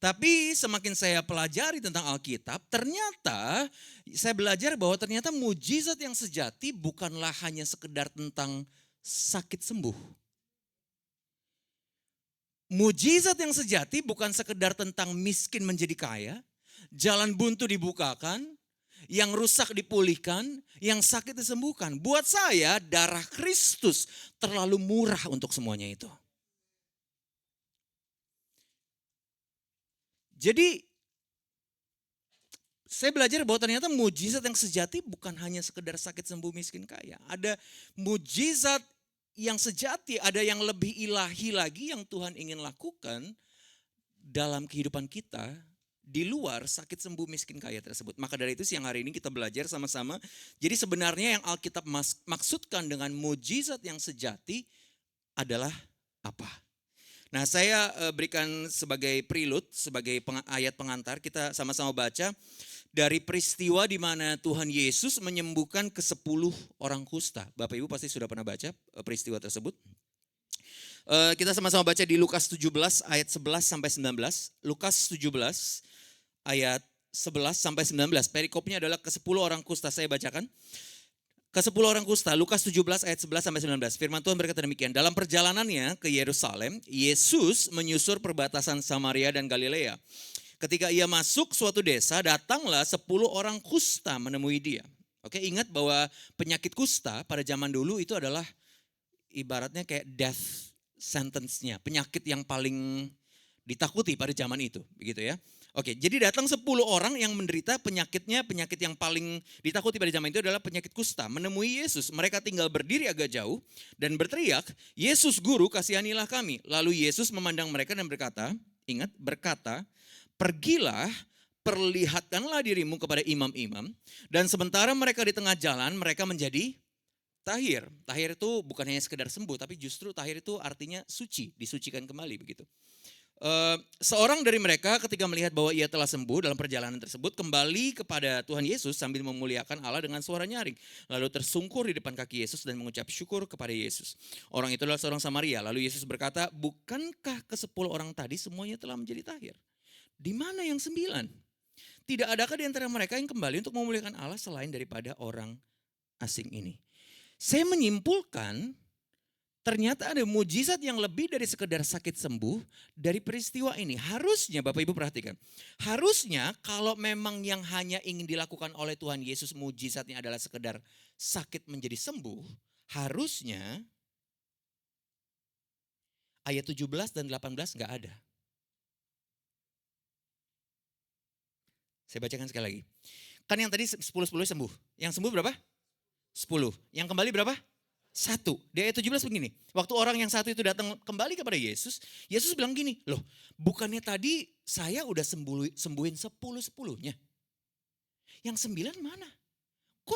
Tapi semakin saya pelajari tentang Alkitab, ternyata saya belajar bahwa ternyata mujizat yang sejati bukanlah hanya sekedar tentang sakit sembuh. Mujizat yang sejati bukan sekedar tentang miskin menjadi kaya, jalan buntu dibukakan, yang rusak dipulihkan, yang sakit disembuhkan. Buat saya darah Kristus terlalu murah untuk semuanya itu. Jadi saya belajar bahwa ternyata mujizat yang sejati bukan hanya sekedar sakit sembuh miskin kaya. Ada mujizat yang sejati, ada yang lebih ilahi lagi yang Tuhan ingin lakukan dalam kehidupan kita di luar sakit sembuh miskin kaya tersebut. Maka dari itu siang hari ini kita belajar sama-sama. Jadi sebenarnya yang Alkitab maksudkan dengan mujizat yang sejati adalah apa? Nah saya berikan sebagai prelude, sebagai ayat pengantar, kita sama-sama baca dari peristiwa di mana Tuhan Yesus menyembuhkan ke-10 orang kusta. Bapak Ibu pasti sudah pernah baca peristiwa tersebut. Kita sama-sama baca di Lukas 17 ayat 11 sampai 19. Lukas 17 ayat 11 sampai 19. Perikopnya adalah ke-10 orang kusta, saya bacakan. Ke-10 orang kusta, Lukas 17 ayat 11 sampai 19. Firman Tuhan berkata demikian. Dalam perjalanannya ke Yerusalem, Yesus menyusur perbatasan Samaria dan Galilea. Ketika ia masuk suatu desa, datanglah 10 orang kusta menemui dia. Oke, ingat bahwa penyakit kusta pada zaman dulu itu adalah ibaratnya kayak death sentence-nya. Penyakit yang paling ditakuti pada zaman itu, begitu ya. Oke, jadi datang 10 orang yang menderita penyakit yang paling ditakuti pada zaman itu adalah penyakit kusta. Menemui Yesus, mereka tinggal berdiri agak jauh dan berteriak, "Yesus Guru, kasihanilah kami." Lalu Yesus memandang mereka dan berkata, "Pergilah, perlihatkanlah dirimu kepada imam-imam." Dan sementara mereka di tengah jalan, mereka menjadi tahir. Tahir itu bukan hanya sekedar sembuh, tapi justru tahir itu artinya suci, disucikan kembali begitu. Seorang dari mereka ketika melihat bahwa ia telah sembuh dalam perjalanan tersebut, kembali kepada Tuhan Yesus sambil memuliakan Allah dengan suara nyaring. Lalu tersungkur di depan kaki Yesus dan mengucap syukur kepada Yesus. Orang itu adalah seorang Samaria. Lalu Yesus berkata, "Bukankah ke-10 orang tadi semuanya telah menjadi tahir? Di mana yang 9? Tidak adakah di antara mereka yang kembali untuk memuliakan Allah selain daripada orang asing ini?" Saya menyimpulkan ternyata ada mujizat yang lebih dari sekedar sakit sembuh dari peristiwa ini. Harusnya Bapak Ibu perhatikan. Harusnya kalau memang yang hanya ingin dilakukan oleh Tuhan Yesus mujizatnya adalah sekedar sakit menjadi sembuh. Harusnya ayat 17 dan 18 gak ada. Saya bacakan sekali lagi. Kan yang tadi 10-10 sembuh. Yang sembuh berapa? 10. Yang kembali berapa? 1. Di ayat 17 begini. Waktu orang yang satu itu datang kembali kepada Yesus. Yesus bilang gini, "Loh, bukannya tadi saya udah sembuhin 10-10-nya? Yang 9 mana?"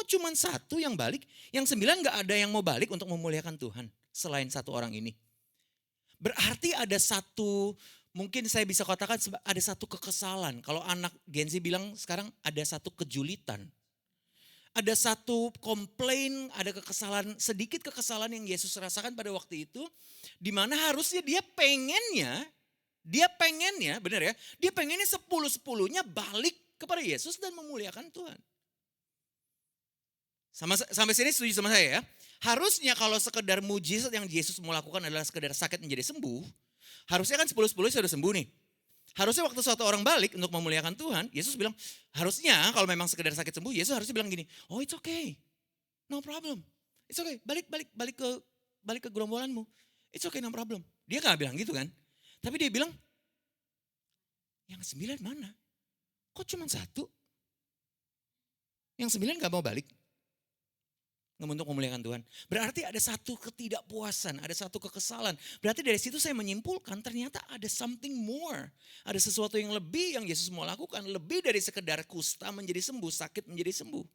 kok cuman satu yang balik, yang 9 gak ada yang mau balik untuk memuliakan Tuhan selain satu orang ini. Berarti ada satu, mungkin saya bisa katakan ada satu kekesalan. Kalau anak Gen Z bilang sekarang ada satu kejulitan. Ada satu komplain, ada kekesalan, sedikit kekesalan yang Yesus rasakan pada waktu itu. Dimana harusnya dia pengennya, benar ya, dia pengennya 10-10-nya balik kepada Yesus dan memuliakan Tuhan. Sampai sini setuju sama saya ya. Harusnya kalau sekedar mujizat yang Yesus mau lakukan adalah sekedar sakit menjadi sembuh. Harusnya kan 10-10 sudah sembuh nih. Harusnya waktu suatu orang balik untuk memuliakan Tuhan, Yesus bilang, harusnya kalau memang sekedar sakit sembuh, Yesus harusnya bilang gini, oh it's okay, no problem, it's okay, balik ke gerombolanmu, it's okay, no problem. Dia gak bilang gitu kan, tapi dia bilang, yang 9 mana? Kok cuma satu? Yang 9 gak mau balik? Untuk memuliakan Tuhan. Berarti ada satu ketidakpuasan, ada satu kekesalan. Berarti dari situ saya menyimpulkan ternyata ada something more. Ada sesuatu yang lebih yang Yesus mau lakukan. Lebih dari sekedar kusta menjadi sembuh, sakit menjadi sembuh.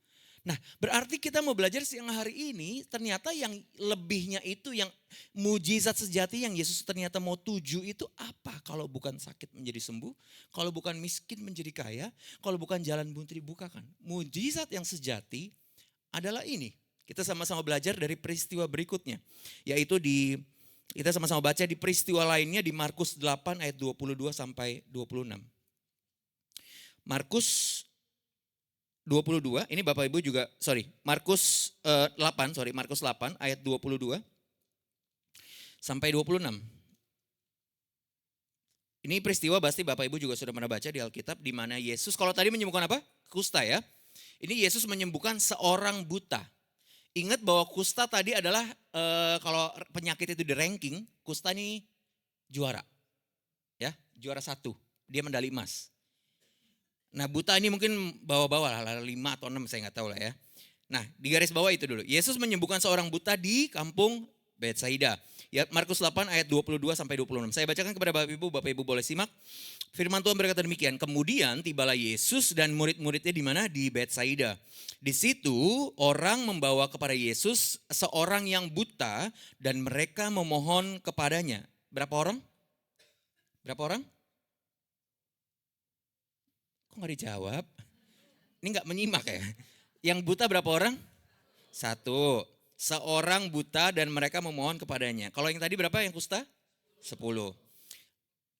Nah berarti kita mau belajar siang hari ini ternyata yang lebihnya itu, yang mujizat sejati yang Yesus ternyata mau tuju itu apa? Kalau bukan sakit menjadi sembuh, kalau bukan miskin menjadi kaya, kalau bukan jalan buntu dibukakan. Mujizat yang sejati adalah ini. Kita sama-sama belajar dari peristiwa berikutnya. Yaitu kita sama-sama baca di peristiwa lainnya di Markus 8 ayat 22 sampai 26. Markus 22, ini Bapak Ibu juga, Markus 8 ayat 22 sampai 26. Ini peristiwa pasti Bapak Ibu juga sudah pernah baca di Alkitab, di mana Yesus, kalau tadi menyembuhkan apa? Kusta ya. Ini Yesus menyembuhkan seorang buta. Ingat bahwa kusta tadi adalah kalau penyakit itu di ranking, kusta ini juara. Ya, juara 1. Dia medali emas. Nah buta ini mungkin bawa-bawa lah 5 atau 6 saya nggak tahu lah ya. Nah di garis bawah itu dulu. Yesus menyembuhkan seorang buta di kampung Betsaida. Ya, Markus 8 ayat 22 sampai 26. Saya bacakan kepada Bapak Ibu boleh simak. Firman Tuhan berkata demikian. Kemudian tibalah Yesus dan murid-muridnya di mana? Di Betsaida. Di situ orang membawa kepada Yesus seorang yang buta dan mereka memohon kepadanya. Berapa orang? Berapa orang? Kok gak dijawab? Ini gak menyimak ya. Yang buta berapa orang? 1. Seorang buta dan mereka memohon kepadanya. Kalau yang tadi berapa yang kusta? 10.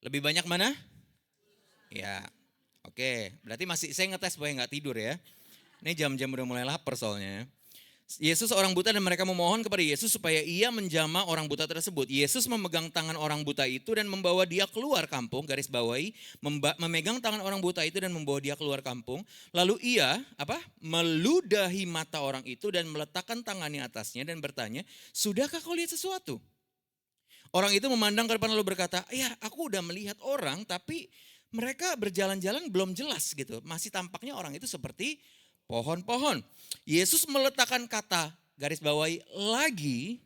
Lebih banyak mana? Ya, oke. Berarti masih saya ngetes supaya gak tidur ya. Ini jam-jam udah mulai lapar soalnya. Yesus seorang buta dan mereka memohon kepada Yesus supaya ia menjamah orang buta tersebut. Yesus memegang tangan orang buta itu dan membawa dia keluar kampung, garis bawahi, memegang tangan orang buta itu dan membawa dia keluar kampung. Lalu ia meludahi mata orang itu dan meletakkan tangannya atasnya dan bertanya, sudahkah kau lihat sesuatu? Orang itu memandang ke depan lalu berkata, ya aku udah melihat orang tapi mereka berjalan-jalan belum jelas gitu. Masih tampaknya orang itu seperti pohon-pohon. Yesus meletakkan kata garis bawahi lagi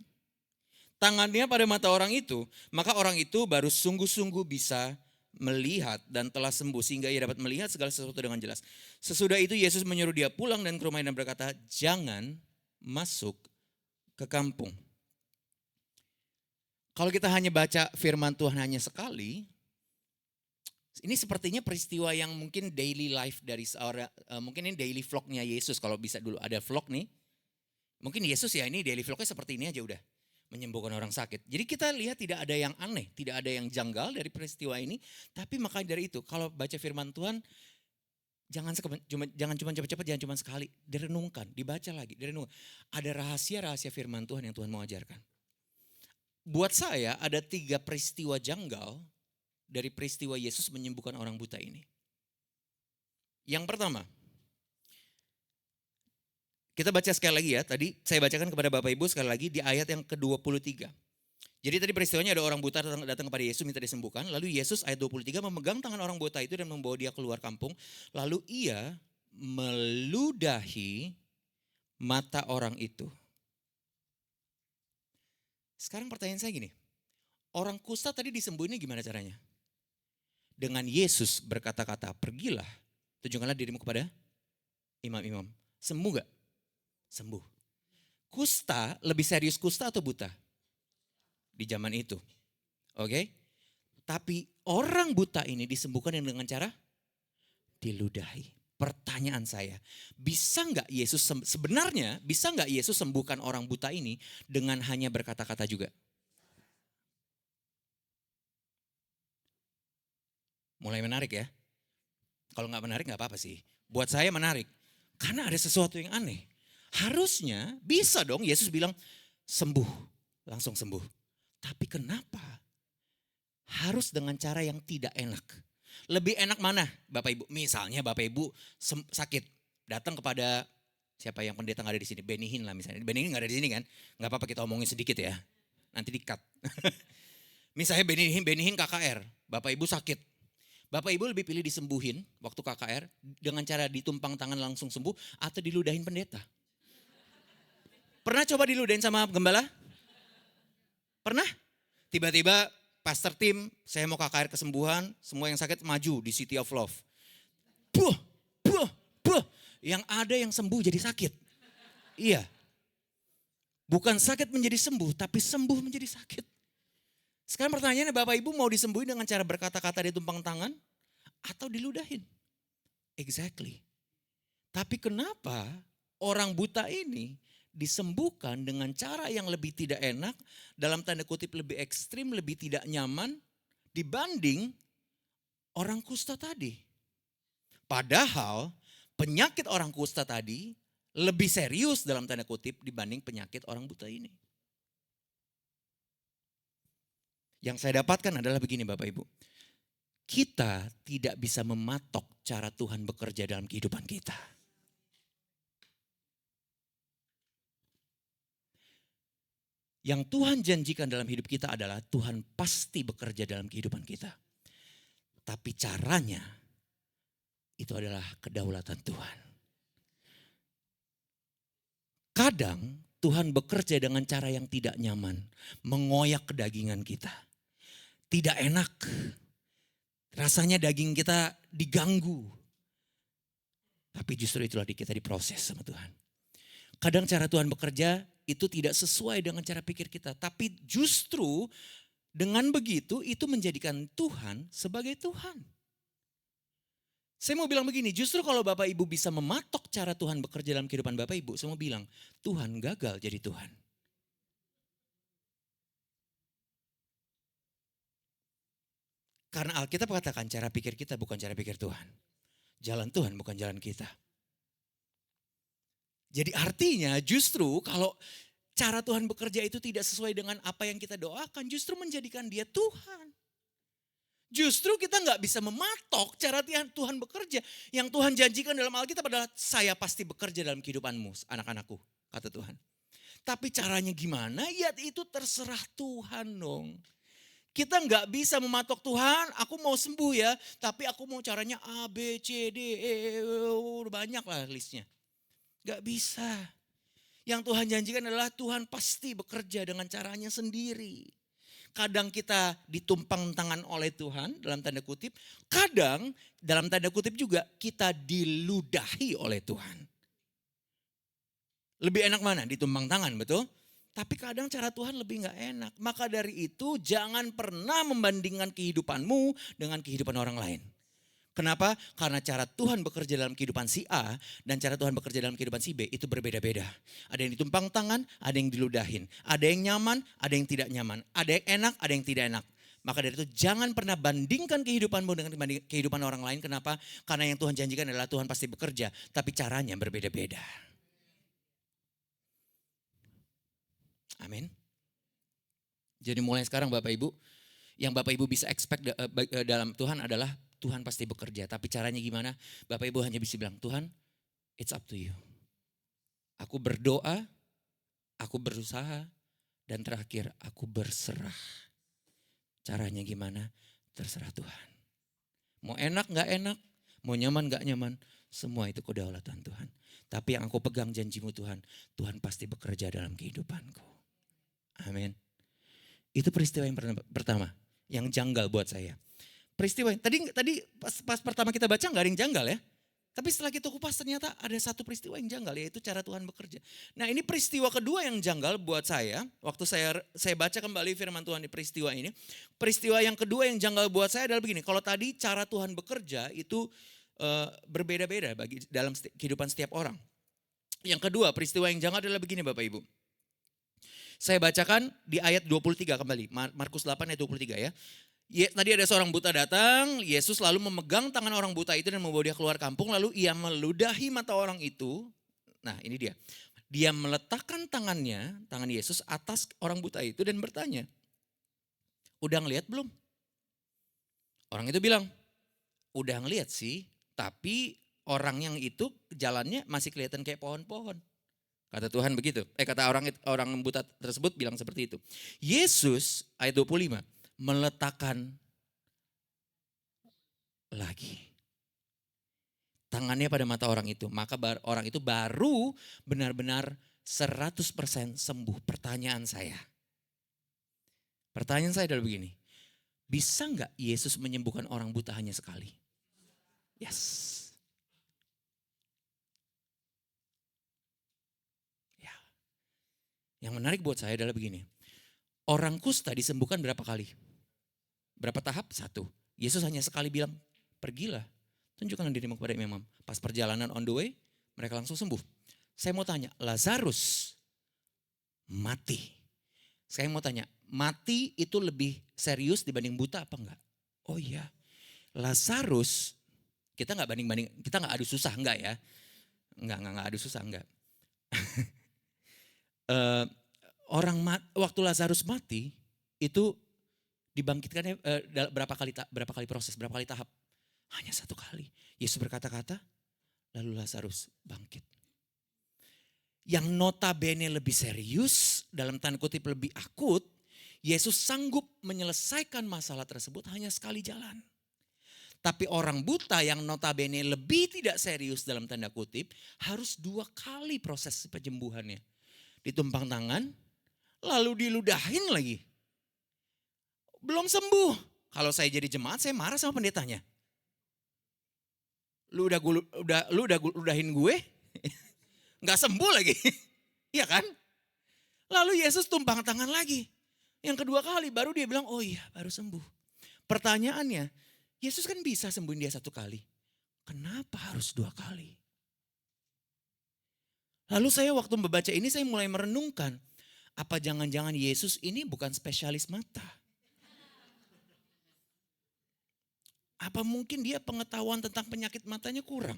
tangannya pada mata orang itu. Maka orang itu baru sungguh-sungguh bisa melihat dan telah sembuh sehingga ia dapat melihat segala sesuatu dengan jelas. Sesudah itu Yesus menyuruh dia pulang dan ke rumahnya dan berkata, jangan masuk ke kampung. Kalau kita hanya baca firman Tuhan hanya sekali, ini sepertinya peristiwa yang mungkin daily life dari seorang, mungkin ini daily vlognya Yesus. Kalau bisa dulu ada vlog nih. Mungkin Yesus ya ini daily vlognya seperti ini aja udah. Menyembuhkan orang sakit. Jadi kita lihat tidak ada yang aneh, tidak ada yang janggal dari peristiwa ini. Tapi makanya dari itu kalau baca firman Tuhan, jangan cuma cepat-cepat, jangan cuma sekali. Direnungkan, dibaca lagi, direnungkan. Ada rahasia-rahasia firman Tuhan yang Tuhan mau ajarkan. Buat saya ada 3 peristiwa janggal dari peristiwa Yesus menyembuhkan orang buta ini. Yang pertama, kita baca sekali lagi ya, tadi saya bacakan kepada Bapak Ibu sekali lagi di ayat yang ke-23. Jadi tadi peristiwanya ada orang buta datang kepada Yesus minta disembuhkan, lalu Yesus ayat 23 memegang tangan orang buta itu dan membawa dia keluar kampung, lalu ia meludahi mata orang itu. Sekarang pertanyaan saya gini, orang kusta tadi disembuhinnya gimana caranya? Dengan Yesus berkata-kata, pergilah, tunjukkanlah dirimu kepada imam-imam. Sembuh gak? sembuh. Kusta, lebih serius kusta atau buta? Di zaman itu. Oke? Tapi orang buta ini disembuhkan dengan cara diludahi. Pertanyaan saya, bisa nggak Yesus sebenarnya bisa nggak Yesus sembuhkan orang buta ini dengan hanya berkata-kata juga? Mulai menarik ya. Kalau nggak menarik nggak apa-apa sih. Buat saya menarik. Karena ada sesuatu yang aneh. Harusnya bisa dong Yesus bilang sembuh. Langsung sembuh. Tapi kenapa harus dengan cara yang tidak enak? Lebih enak mana Bapak Ibu? Misalnya Bapak Ibu sakit. Datang kepada siapa yang pendeta nggak ada di sini. Benihin lah misalnya. Benihin nggak ada di sini kan. Nggak apa-apa kita omongin sedikit ya. Nanti di-cut. Misalnya Benihin KKR. Bapak Ibu sakit. Bapak Ibu lebih pilih disembuhin waktu KKR dengan cara ditumpang tangan langsung sembuh atau diludahin pendeta? Pernah coba diludahin sama gembala? Pernah? Tiba-tiba pastor tim, saya mau KKR kesembuhan, semua yang sakit maju di City of Love. Buh. Yang ada yang sembuh jadi sakit. Iya. Bukan sakit menjadi sembuh, tapi sembuh menjadi sakit. Sekarang pertanyaannya Bapak Ibu mau disembuhin dengan cara berkata-kata ditumpang tangan atau diludahin? Exactly. Tapi kenapa orang buta ini disembuhkan dengan cara yang lebih tidak enak, dalam tanda kutip lebih ekstrim, lebih tidak nyaman dibanding orang kusta tadi? Padahal penyakit orang kusta tadi lebih serius dalam tanda kutip dibanding penyakit orang buta ini. Yang saya dapatkan adalah begini Bapak Ibu. Kita tidak bisa mematok cara Tuhan bekerja dalam kehidupan kita. Yang Tuhan janjikan dalam hidup kita adalah Tuhan pasti bekerja dalam kehidupan kita. Tapi caranya itu adalah kedaulatan Tuhan. Kadang Tuhan bekerja dengan cara yang tidak nyaman, mengoyak kedagingan kita. Tidak enak, rasanya daging kita diganggu. Tapi justru itulah kita diproses sama Tuhan. Kadang cara Tuhan bekerja itu tidak sesuai dengan cara pikir kita. Tapi justru dengan begitu itu menjadikan Tuhan sebagai Tuhan. Saya mau bilang begini, justru kalau Bapak Ibu bisa mematok cara Tuhan bekerja dalam kehidupan Bapak Ibu, saya mau bilang Tuhan gagal jadi Tuhan. Karena Alkitab katakan cara pikir kita bukan cara pikir Tuhan. Jalan Tuhan bukan jalan kita. Jadi artinya justru kalau cara Tuhan bekerja itu tidak sesuai dengan apa yang kita doakan, justru menjadikan dia Tuhan. Justru kita nggak bisa mematok cara Tuhan bekerja. Yang Tuhan janjikan dalam Alkitab adalah saya pasti bekerja dalam kehidupanmu anak-anakku, kata Tuhan. Tapi caranya gimana? Ya itu terserah Tuhan dong. Kita nggak bisa mematok Tuhan, aku mau sembuh ya, tapi aku mau caranya A, B, C, D, E, banyak lah listnya. Gak bisa. Yang Tuhan janjikan adalah Tuhan pasti bekerja dengan caranya sendiri. Kadang kita ditumpang tangan oleh Tuhan dalam tanda kutip. Kadang dalam tanda kutip juga kita diludahi oleh Tuhan. Lebih enak mana? Ditumpang tangan, betul? Tapi kadang cara Tuhan lebih gak enak. Maka dari itu jangan pernah membandingkan kehidupanmu dengan kehidupan orang lain. Kenapa? Karena cara Tuhan bekerja dalam kehidupan si A dan cara Tuhan bekerja dalam kehidupan si B itu berbeda-beda. Ada yang ditumpang tangan, ada yang diludahin. Ada yang nyaman, ada yang tidak nyaman. Ada yang enak, ada yang tidak enak. Maka dari itu jangan pernah bandingkan kehidupanmu dengan kehidupan orang lain. Kenapa? Karena yang Tuhan janjikan adalah Tuhan pasti bekerja. Tapi caranya berbeda-beda. Amin. Jadi mulai sekarang Bapak Ibu, yang Bapak Ibu bisa expect dalam Tuhan adalah Tuhan pasti bekerja. Tapi caranya gimana? Bapak Ibu hanya bisa bilang, Tuhan it's up to you. Aku berdoa, aku berusaha, dan terakhir aku berserah. Caranya gimana? Terserah Tuhan. Mau enak gak enak, mau nyaman gak nyaman, semua itu kedaulatan Tuhan. Tapi yang aku pegang janjimu Tuhan, Tuhan pasti bekerja dalam kehidupanku. Amin. Itu peristiwa yang pertama, yang janggal buat saya. Peristiwa tadi pas pertama kita baca nggak ada yang janggal ya. Tapi setelah kita kupas ternyata ada satu peristiwa yang janggal, yaitu cara Tuhan bekerja. Nah ini peristiwa kedua yang janggal buat saya, waktu saya baca kembali firman Tuhan di peristiwa ini. Peristiwa yang kedua yang janggal buat saya adalah begini, kalau tadi cara Tuhan bekerja itu berbeda-beda bagi dalam kehidupan setiap orang. Yang kedua peristiwa yang janggal adalah begini Bapak Ibu. Saya bacakan di ayat 23 kembali, Markus 8 ayat 23 ya. Tadi ada seorang buta datang, Yesus lalu memegang tangan orang buta itu dan membawa dia keluar kampung. Lalu ia meludahi mata orang itu. Nah ini dia. Dia meletakkan tangan Yesus atas orang buta itu dan bertanya, udah ngeliat belum? Orang itu bilang, udah ngeliat sih, tapi orang yang itu jalannya masih kelihatan kayak pohon-pohon. Kata Tuhan begitu. Kata orang buta tersebut bilang seperti itu. Yesus ayat 25 meletakkan lagi tangannya pada mata orang itu. Maka orang itu baru benar-benar 100% sembuh. Pertanyaan saya adalah begini. Bisa nggak Yesus menyembuhkan orang buta hanya sekali? Yes. Yang menarik buat saya adalah begini. Orang kusta disembuhkan berapa kali? Berapa tahap? 1. Yesus hanya sekali bilang, pergilah, tunjukkan dirimu kepada imam. Pas perjalanan on the way, mereka langsung sembuh. Saya mau tanya, Lazarus mati. Saya mau tanya, mati itu lebih serius dibanding buta apa enggak? Oh iya, Lazarus, kita enggak banding-banding, kita enggak adu susah enggak ya? Enggak adu susah enggak. Waktu Lazarus mati itu dibangkitkannya berapa kali proses, berapa kali tahap? Hanya 1 kali. Yesus berkata-kata, lalu Lazarus bangkit. Yang notabene lebih serius, dalam tanda kutip lebih akut, Yesus sanggup menyelesaikan masalah tersebut hanya sekali jalan. Tapi orang buta yang notabene lebih tidak serius dalam tanda kutip, harus 2 kali proses penyembuhannya. Ditumpang tangan, lalu diludahin lagi. Belum sembuh. Kalau saya jadi jemaat, saya marah sama pendetanya. Lu udah ludahin gue, nggak sembuh lagi. Iya kan? Lalu Yesus tumpang tangan lagi. Yang kedua kali baru dia bilang, oh iya baru sembuh. Pertanyaannya, Yesus kan bisa sembuhin dia 1 kali. Kenapa harus 2 kali? Lalu saya waktu membaca ini saya mulai merenungkan. Apa jangan-jangan Yesus ini bukan spesialis mata? Apa mungkin dia pengetahuan tentang penyakit matanya kurang?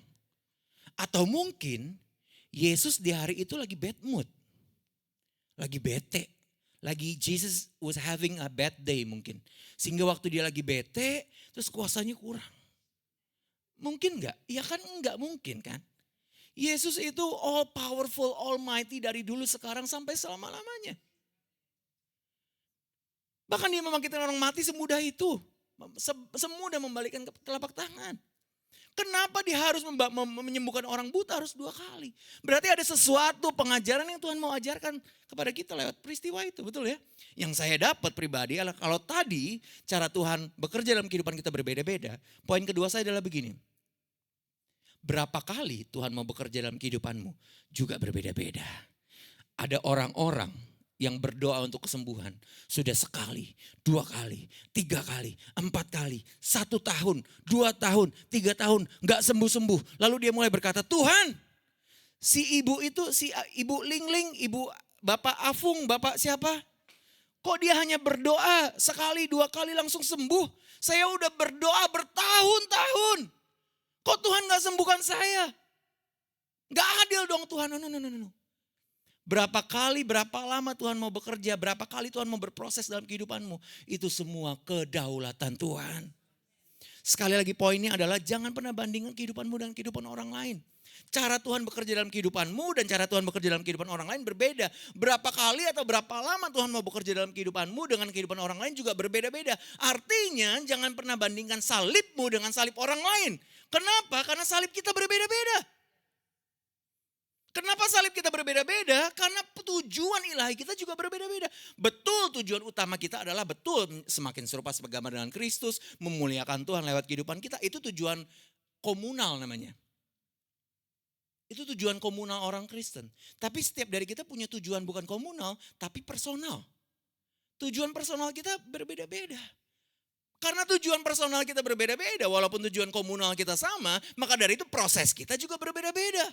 Atau mungkin Yesus di hari itu lagi bad mood. Lagi bete. Lagi Jesus was having a bad day mungkin. Sehingga waktu dia lagi bete terus kuasanya kurang. Mungkin enggak? Ya kan enggak mungkin kan? Yesus itu all powerful, almighty dari dulu sekarang sampai selama-lamanya. Bahkan dia membangkitkan orang mati semudah itu. Semudah membalikkan telapak tangan. Kenapa dia harus menyembuhkan orang buta harus 2 kali? Berarti ada sesuatu pengajaran yang Tuhan mau ajarkan kepada kita lewat peristiwa itu, betul ya? Yang saya dapat pribadi adalah kalau tadi cara Tuhan bekerja dalam kehidupan kita berbeda-beda. Poin kedua saya adalah begini. Berapa kali Tuhan mau bekerja dalam kehidupanmu juga berbeda-beda. Ada orang-orang yang berdoa untuk kesembuhan sudah 1 kali, 2 kali, 3 kali, 4 kali, 1 tahun, 2 tahun, 3 tahun gak sembuh-sembuh. Lalu dia mulai berkata, Tuhan si ibu itu, si ibu Lingling, ibu Bapak Afung, Bapak siapa? Kok dia hanya berdoa 1 kali, 2 kali langsung sembuh? Saya udah berdoa bertahun-tahun. Kok Tuhan gak sembuhkan saya? Gak adil dong Tuhan. No. Berapa kali, berapa lama Tuhan mau bekerja, berapa kali Tuhan mau berproses dalam kehidupanmu. Itu semua kedaulatan Tuhan. Sekali lagi poinnya adalah jangan pernah bandingkan kehidupanmu dengan kehidupan orang lain. Cara Tuhan bekerja dalam kehidupanmu dan cara Tuhan bekerja dalam kehidupan orang lain berbeda. Berapa kali atau berapa lama Tuhan mau bekerja dalam kehidupanmu dengan kehidupan orang lain juga berbeda-beda. Artinya jangan pernah bandingkan salibmu dengan salib orang lain. Kenapa? Karena salib kita berbeda-beda. Kenapa salib kita berbeda-beda? Karena tujuan ilahi kita juga berbeda-beda. Betul tujuan utama kita adalah betul semakin serupa segambar dengan Kristus. Memuliakan Tuhan lewat kehidupan kita. Itu tujuan komunal namanya. Itu tujuan komunal orang Kristen. Tapi setiap dari kita punya tujuan bukan komunal, tapi personal. Tujuan personal kita berbeda-beda. Karena tujuan personal kita berbeda-beda, walaupun tujuan komunal kita sama, maka dari itu proses kita juga berbeda-beda.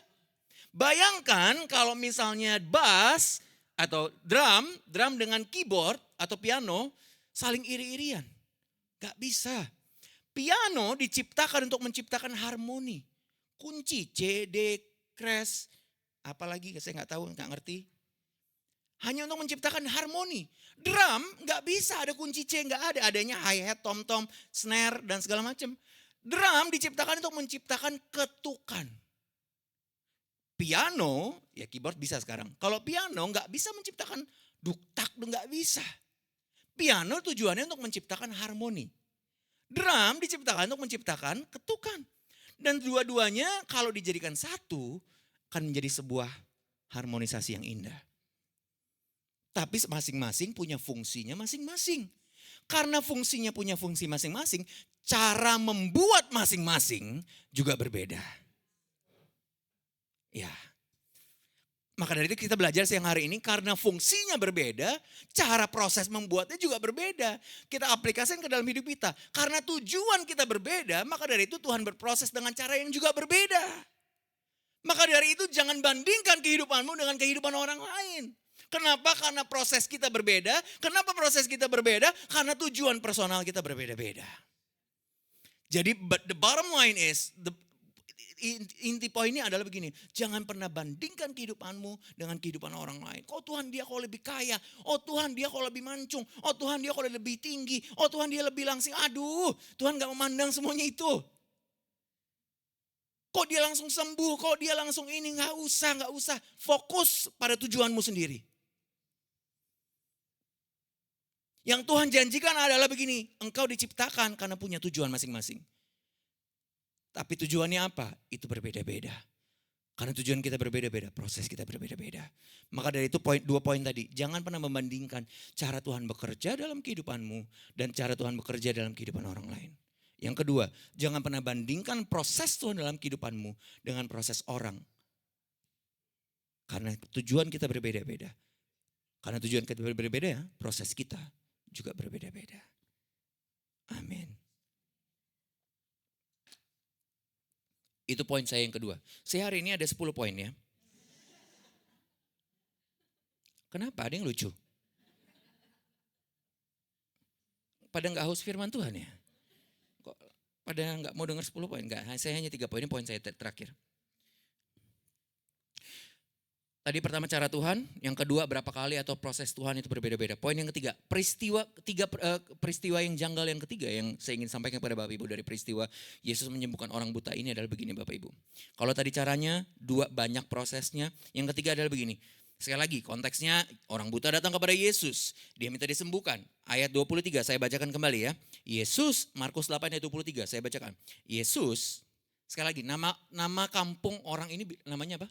Bayangkan kalau misalnya bass atau drum dengan keyboard atau piano saling iri-irian. Gak bisa. Piano diciptakan untuk menciptakan harmoni. Kunci C, D, crash, apalagi saya nggak tahu, nggak ngerti. Hanya untuk menciptakan harmoni. Drum nggak bisa ada kunci C, nggak ada. Adanya hi-hat, tom-tom, snare dan segala macam. Drum diciptakan untuk menciptakan ketukan. Piano, ya keyboard bisa sekarang. Kalau piano nggak bisa menciptakan duk-tak, nggak bisa. Piano tujuannya untuk menciptakan harmoni. Drum diciptakan untuk menciptakan ketukan. Dan dua-duanya kalau dijadikan satu akan menjadi sebuah harmonisasi yang indah. Tapi masing-masing punya fungsinya masing-masing. Karena fungsinya punya fungsi masing-masing, cara membuat masing-masing juga berbeda. Ya. Maka dari itu kita belajar siang hari ini karena fungsinya berbeda, cara proses membuatnya juga berbeda. Kita aplikasikan ke dalam hidup kita. Karena tujuan kita berbeda, maka dari itu Tuhan berproses dengan cara yang juga berbeda. Maka dari itu jangan bandingkan kehidupanmu dengan kehidupan orang lain. Kenapa? Karena proses kita berbeda. Kenapa proses kita berbeda? Karena tujuan personal kita berbeda-beda. Jadi the bottom line is, inti poinnya adalah begini, jangan pernah bandingkan kehidupanmu dengan kehidupan orang lain. Oh Tuhan dia kok lebih kaya, oh Tuhan dia kok lebih mancung, oh Tuhan dia kok lebih tinggi, oh Tuhan dia lebih langsing. Aduh, Tuhan gak memandang semuanya itu. Kok dia langsung sembuh, kok dia langsung ini, gak usah. Fokus pada tujuanmu sendiri. Yang Tuhan janjikan adalah begini, engkau diciptakan karena punya tujuan masing-masing. Tapi tujuannya apa? Itu berbeda-beda. Karena tujuan kita berbeda-beda, proses kita berbeda-beda. Maka dari itu dua poin tadi. Jangan pernah membandingkan cara Tuhan bekerja dalam kehidupanmu dan cara Tuhan bekerja dalam kehidupan orang lain. Yang kedua, jangan pernah bandingkan proses Tuhan dalam kehidupanmu dengan proses orang. Karena tujuan kita berbeda-beda. Karena tujuan kita berbeda-beda, proses kita juga berbeda-beda. Amin. Itu poin saya yang kedua. Saya hari ini ada 10 poin ya. Kenapa? Ada yang lucu? Pada nggak haus firman Tuhan ya? Kok pada nggak mau dengar 10 poin? Enggak, saya hanya 3 poin, ini poin saya terakhir. Tadi pertama cara Tuhan, yang kedua berapa kali atau proses Tuhan itu berbeda-beda. Poin yang ketiga, peristiwa yang janggal yang ketiga yang saya ingin sampaikan kepada Bapak Ibu dari peristiwa Yesus menyembuhkan orang buta ini adalah begini Bapak Ibu. Kalau tadi caranya, banyak prosesnya. Yang ketiga adalah begini. Sekali lagi konteksnya orang buta datang kepada Yesus. Dia minta disembuhkan. Ayat 23 saya bacakan kembali ya. Yesus, Markus 8 ayat 23 saya bacakan. Yesus, sekali lagi nama kampung orang ini namanya apa?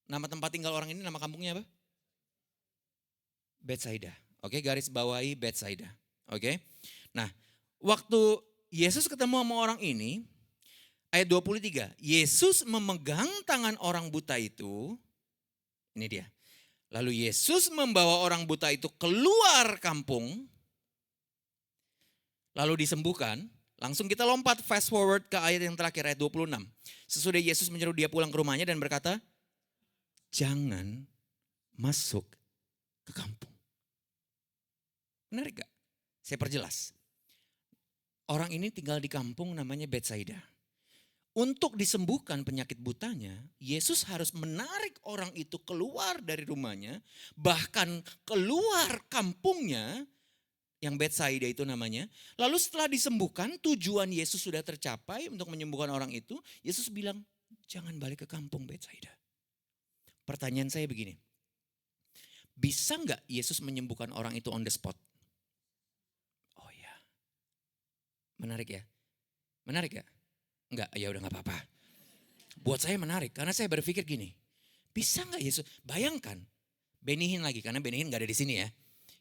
Nama tempat tinggal orang ini, nama kampungnya apa? Betsaida. Oke, garis bawahi Betsaida. Oke. Nah, waktu Yesus ketemu sama orang ini, ayat 23. Yesus memegang tangan orang buta itu. Ini dia. Lalu Yesus membawa orang buta itu keluar kampung. Lalu disembuhkan. Langsung kita lompat fast forward ke ayat yang terakhir, ayat 26. Sesudah Yesus menyuruh dia pulang ke rumahnya dan berkata, jangan masuk ke kampung. Menarik gak? Saya perjelas. Orang ini tinggal di kampung namanya Betsaida. Untuk disembuhkan penyakit butanya, Yesus harus menarik orang itu keluar dari rumahnya. Bahkan keluar kampungnya, yang Betsaida itu namanya. Lalu setelah disembuhkan, tujuan Yesus sudah tercapai untuk menyembuhkan orang itu. Yesus bilang, jangan balik ke kampung Betsaida. Pertanyaan saya begini, bisa nggak Yesus menyembuhkan orang itu on the spot? Oh ya, menarik ya? Menarik ya? Enggak, ya udah nggak apa-apa. Buat saya menarik, karena saya berpikir gini, bisa nggak Yesus? Bayangkan, Benny Hinn lagi, karena Benny Hinn nggak ada di sini ya.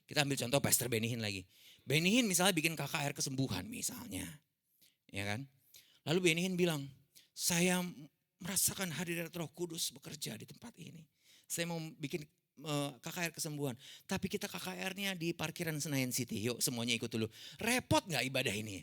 Kita ambil contoh Pastor Benny Hinn lagi. Benny Hinn misalnya bikin KKR kesembuhan misalnya, ya kan? Lalu Benny Hinn bilang, saya merasakan hadirat Roh Kudus bekerja di tempat ini. Saya mau bikin KKR kesembuhan. Tapi kita KKR-nya di parkiran Senayan City. Yuk semuanya ikut dulu. Repot gak ibadah ini?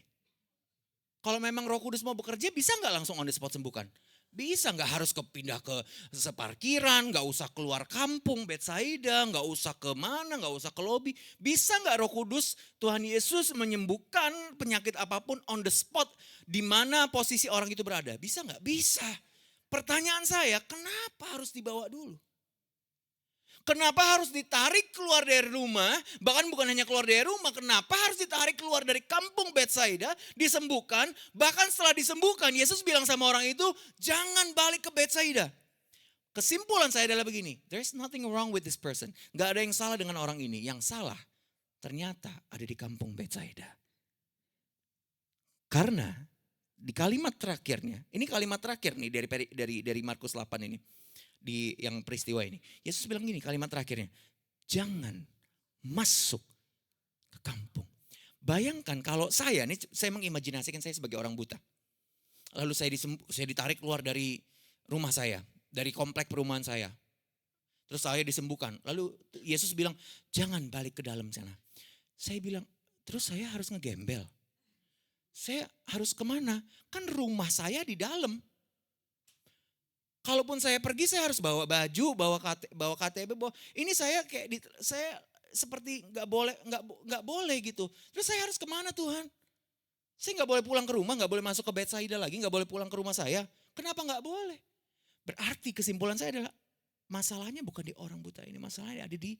Kalau memang Roh Kudus mau bekerja, bisa gak langsung on the spot sembuhkan? Bisa, gak harus pindah ke separkiran, gak usah keluar kampung Betsaida, gak usah kemana, gak usah ke lobi. Bisa gak Roh Kudus, Tuhan Yesus menyembuhkan penyakit apapun on the spot di mana posisi orang itu berada? Bisa gak? Bisa. Pertanyaan saya, kenapa harus dibawa dulu? Kenapa harus ditarik keluar dari rumah? Bahkan bukan hanya keluar dari rumah, kenapa harus ditarik keluar dari kampung Betsaida, disembuhkan? Bahkan setelah disembuhkan, Yesus bilang sama orang itu, jangan balik ke Betsaida. Kesimpulan saya adalah begini, there's nothing wrong with this person. Gak ada yang salah dengan orang ini, yang salah ternyata ada di kampung Betsaida. Karena di kalimat terakhirnya, ini kalimat terakhir nih dari Markus 8 ini. Di yang peristiwa ini. Yesus bilang gini kalimat terakhirnya. Jangan masuk ke kampung. Bayangkan kalau saya mengimajinasikan saya sebagai orang buta. Lalu saya ditarik keluar dari rumah saya. Dari komplek perumahan saya. Terus saya disembuhkan. Lalu Yesus bilang jangan balik ke dalam sana. Saya bilang terus saya harus ngegembel. Saya harus kemana? Kan rumah saya di dalam. Kalaupun saya pergi saya harus bawa baju, bawa KTP, ini saya saya seperti nggak boleh gitu. Terus saya harus kemana Tuhan? Saya nggak boleh pulang ke rumah, nggak boleh masuk ke Betsaida lagi, nggak boleh pulang ke rumah saya. Kenapa nggak boleh? Berarti kesimpulan saya adalah masalahnya bukan di orang buta ini, masalahnya ada di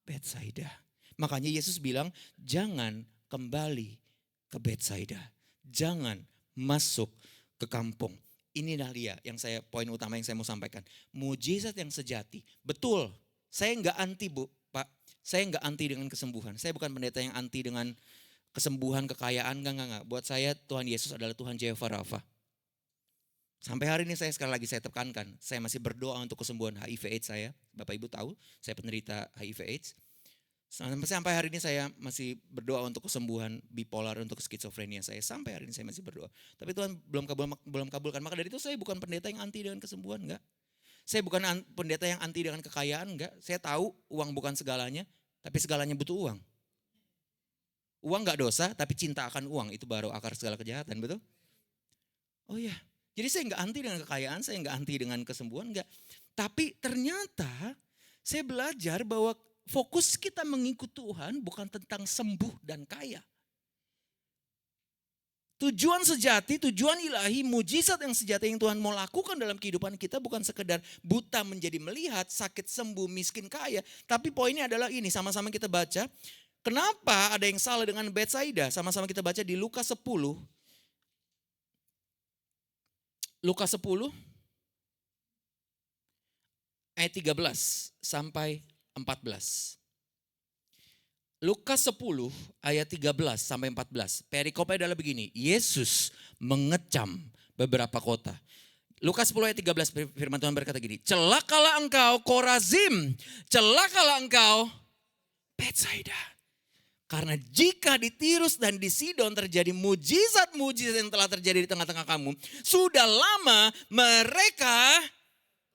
Betsaida. Makanya Yesus bilang jangan kembali ke Betsaida, jangan masuk ke kampung. Inilah dia yang poin utama yang saya mau sampaikan. Mujizat yang sejati. Betul, saya nggak anti Pak. Saya nggak anti dengan kesembuhan. Saya bukan pendeta yang anti dengan kesembuhan, kekayaan. Enggak. Buat saya Tuhan Yesus adalah Tuhan Jehovah Rafa. Sampai hari ini sekali lagi saya tekankan. Saya masih berdoa untuk kesembuhan HIV AIDS saya. Bapak Ibu tahu saya penderita HIV AIDS. Sampai hari ini saya masih berdoa untuk kesembuhan bipolar, untuk skizofrenia saya. Sampai hari ini saya masih berdoa. Tapi Tuhan belum kabulkan. Maka dari itu saya bukan pendeta yang anti dengan kesembuhan, enggak. Saya bukan pendeta yang anti dengan kekayaan, enggak. Saya tahu uang bukan segalanya, tapi segalanya butuh uang. Uang enggak dosa, tapi cinta akan uang itu baru akar segala kejahatan, betul? Oh iya, jadi saya enggak anti dengan kekayaan, saya enggak anti dengan kesembuhan, enggak. Tapi ternyata saya belajar bahwa fokus kita mengikut Tuhan bukan tentang sembuh dan kaya. Tujuan sejati, tujuan ilahi, mujizat yang sejati yang Tuhan mau lakukan dalam kehidupan kita bukan sekedar buta menjadi melihat, sakit sembuh, miskin kaya. Tapi poinnya adalah ini, sama-sama kita baca. Kenapa ada yang salah dengan Betsaida? Sama-sama kita baca di Lukas 10. Lukas 10 ayat 13 sampai 14. Lukas 10 ayat 13 sampai 14. Perikopnya adalah begini. Yesus mengecam beberapa kota. Lukas 10 ayat 13 firman Tuhan berkata gini. Celakalah engkau Korazim. Celakalah engkau Betsaida. Karena jika di Tirus dan di Sidon terjadi mujizat-mujizat yang telah terjadi di tengah-tengah kamu. Sudah lama mereka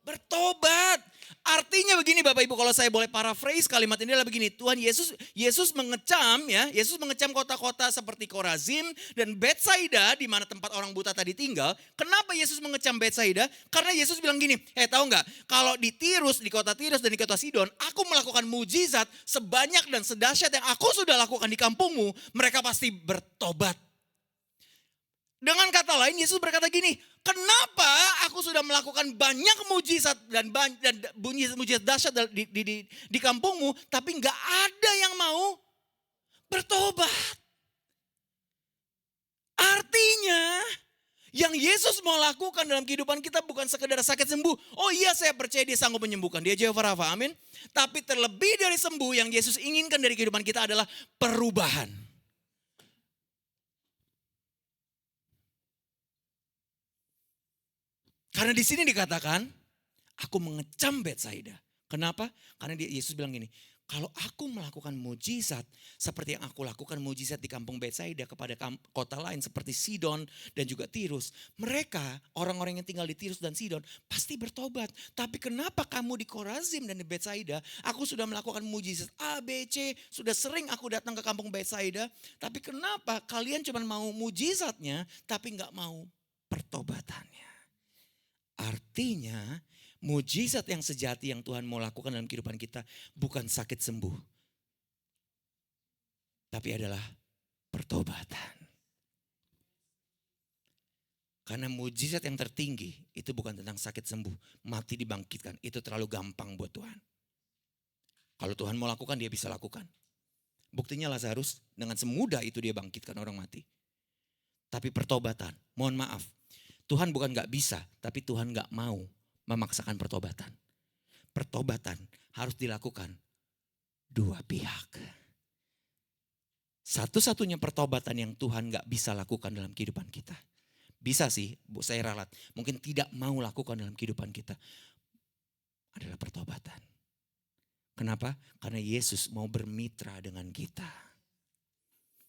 bertobat. Artinya begini Bapak Ibu, kalau saya boleh paraphrase kalimat ini adalah begini. Tuhan Yesus mengecam ya, Yesus mengecam kota-kota seperti Korazim dan Betsaida di mana tempat orang buta tadi tinggal. Kenapa Yesus mengecam Betsaida? Karena Yesus bilang gini, tahu nggak? Kalau di Tirus, di kota Tirus dan di kota Sidon, aku melakukan mujizat sebanyak dan sedahsyat yang aku sudah lakukan di kampungmu, mereka pasti bertobat. Dengan kata lain Yesus berkata gini, kenapa aku sudah melakukan banyak mujizat dan mujizat dahsyat di kampungmu, tapi nggak ada yang mau bertobat. Artinya yang Yesus mau lakukan dalam kehidupan kita bukan sekedar sakit sembuh. Oh iya saya percaya dia sanggup menyembuhkan, dia Jehovah Rafa, amin. Tapi terlebih dari sembuh yang Yesus inginkan dari kehidupan kita adalah perubahan. Karena di sini dikatakan, aku mengecam Betsaida. Kenapa? Karena Yesus bilang gini, Kalau aku melakukan mujizat seperti yang aku lakukan mujizat di kampung Betsaida kepada kota lain seperti Sidon dan juga Tirus. Mereka, orang-orang yang tinggal di Tirus dan Sidon pasti bertobat. Tapi kenapa kamu di Korazim dan di Betsaida, aku sudah melakukan mujizat A, B, C, sudah sering aku datang ke kampung Betsaida. Tapi kenapa kalian cuma mau mujizatnya tapi nggak mau pertobatannya? Artinya mujizat yang sejati yang Tuhan mau lakukan dalam kehidupan kita bukan sakit sembuh. Tapi adalah pertobatan. Karena mujizat yang tertinggi itu bukan tentang sakit sembuh. Mati dibangkitkan, itu terlalu gampang buat Tuhan. Kalau Tuhan mau lakukan, dia bisa lakukan. Buktinya Lazarus dengan semudah itu dia bangkitkan orang mati. Tapi pertobatan, mohon maaf. Tuhan bukan gak bisa, tapi Tuhan gak mau memaksakan pertobatan. Pertobatan harus dilakukan dua pihak. Satu-satunya pertobatan yang Tuhan gak bisa lakukan dalam kehidupan kita. Bisa sih, saya ralat. Mungkin tidak mau lakukan dalam kehidupan kita. Adalah pertobatan. Kenapa? Karena Yesus mau bermitra dengan kita.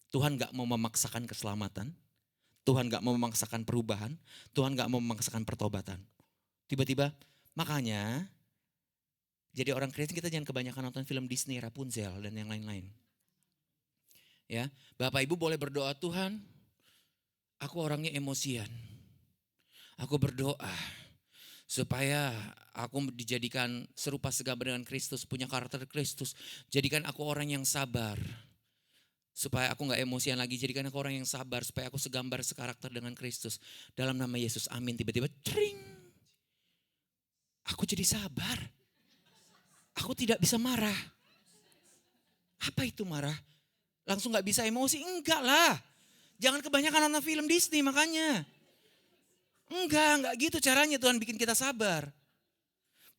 Tuhan gak mau memaksakan keselamatan. Tuhan gak mau memaksakan perubahan. Tuhan gak mau memaksakan pertobatan. Tiba-tiba, makanya jadi orang Kristen kita jangan kebanyakan nonton film Disney, Rapunzel dan yang lain-lain. Ya, Bapak Ibu boleh berdoa, Tuhan, aku orangnya emosian. Aku berdoa supaya aku dijadikan serupa segambar dengan Kristus, punya karakter Kristus. Jadikan aku orang yang sabar. Supaya aku gak emosian lagi, jadikan aku orang yang sabar. Supaya aku segambar sekarakter dengan Kristus. Dalam nama Yesus, amin. Tiba-tiba, tring. Aku jadi sabar. Aku tidak bisa marah. Apa itu marah? Langsung gak bisa emosi? Enggak lah. Jangan kebanyakan nonton film Disney makanya. Enggak gitu caranya Tuhan bikin kita sabar.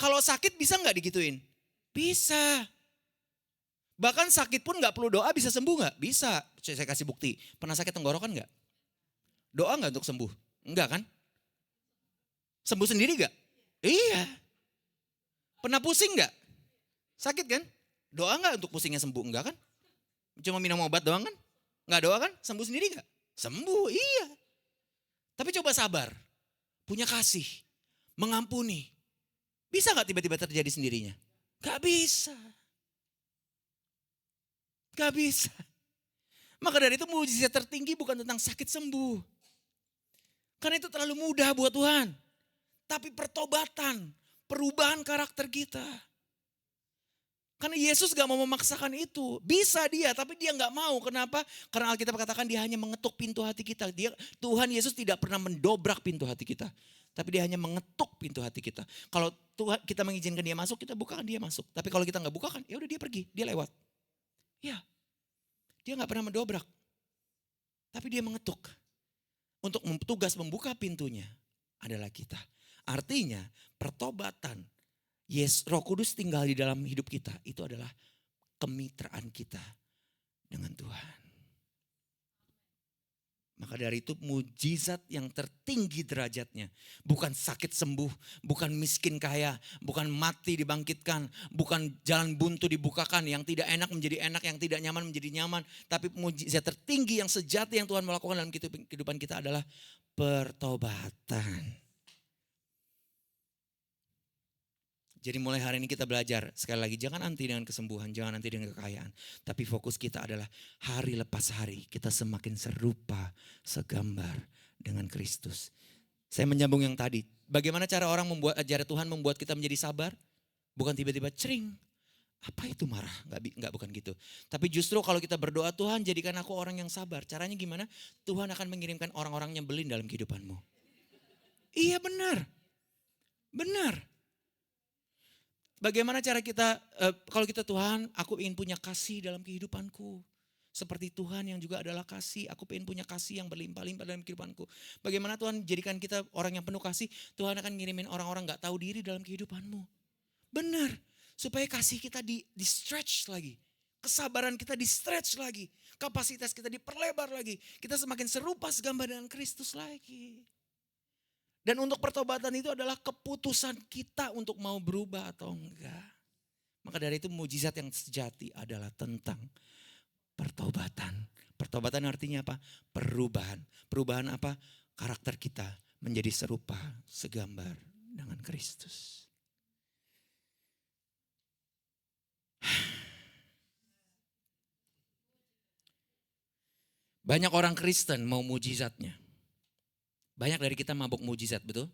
Kalau sakit bisa gak digituin? Bisa. Bahkan sakit pun gak perlu doa bisa sembuh gak? Bisa. Saya kasih bukti. Pernah sakit tenggorokan gak? Doa gak untuk sembuh? Enggak kan? Sembuh sendiri gak? Iya. Pernah pusing gak? Sakit kan? Doa gak untuk pusingnya sembuh? Enggak kan? Cuma minum obat doang kan? Enggak doa kan? Sembuh sendiri gak? Sembuh, iya. Tapi coba sabar. Punya kasih. Mengampuni. Bisa gak tiba-tiba terjadi sendirinya? Gak bisa. Gak bisa. Maka dari itu mujizat tertinggi bukan tentang sakit sembuh. Karena itu terlalu mudah buat Tuhan. Tapi pertobatan, perubahan karakter kita. Karena Yesus gak mau memaksakan itu. Bisa dia, tapi dia gak mau. Kenapa? Karena Alkitab katakan dia hanya mengetuk pintu hati kita. Tuhan Yesus tidak pernah mendobrak pintu hati kita. Tapi dia hanya mengetuk pintu hati kita. Kalau Tuhan kita mengizinkan dia masuk, kita bukakan dia masuk. Tapi kalau kita gak bukakan, ya udah dia pergi, dia lewat. Ya, dia gak pernah mendobrak. Tapi dia mengetuk. Untuk tugas membuka pintunya adalah kita. Artinya pertobatan, Roh Kudus tinggal di dalam hidup kita. Itu adalah kemitraan kita dengan Tuhan. Maka dari itu mujizat yang tertinggi derajatnya. Bukan sakit sembuh, bukan miskin kaya, bukan mati dibangkitkan, bukan jalan buntu dibukakan, yang tidak enak menjadi enak, yang tidak nyaman menjadi nyaman. Tapi mujizat tertinggi yang sejati yang Tuhan melakukan dalam kehidupan kita adalah pertobatan. Jadi mulai hari ini kita belajar, sekali lagi jangan anti dengan kesembuhan, jangan anti dengan kekayaan. Tapi fokus kita adalah hari lepas hari kita semakin serupa, segambar dengan Kristus. Saya menyambung yang tadi, bagaimana cara orang ajar Tuhan membuat kita menjadi sabar? Bukan tiba-tiba cering, apa itu marah? Enggak bukan gitu. Tapi justru kalau kita berdoa, Tuhan jadikan aku orang yang sabar. Caranya gimana? Tuhan akan mengirimkan orang-orang nyebelin dalam kehidupanmu. Iya benar, benar. Bagaimana cara kita, kalau kita Tuhan, aku ingin punya kasih dalam kehidupanku. Seperti Tuhan yang juga adalah kasih, aku ingin punya kasih yang berlimpah-limpah dalam kehidupanku. Bagaimana Tuhan jadikan kita orang yang penuh kasih, Tuhan akan ngirimin orang-orang gak tahu diri dalam kehidupanmu. Benar, supaya kasih kita di stretch lagi. Kesabaran kita di stretch lagi. Kapasitas kita diperlebar lagi. Kita semakin serupa segambar dengan Kristus lagi. Dan untuk pertobatan itu adalah keputusan kita untuk mau berubah atau enggak. Maka dari itu mujizat yang sejati adalah tentang pertobatan. Pertobatan artinya apa? Perubahan. Perubahan apa? Karakter kita menjadi serupa, segambar dengan Kristus. Banyak orang Kristen mau mujizatnya. Banyak dari kita mabuk mujizat, betul?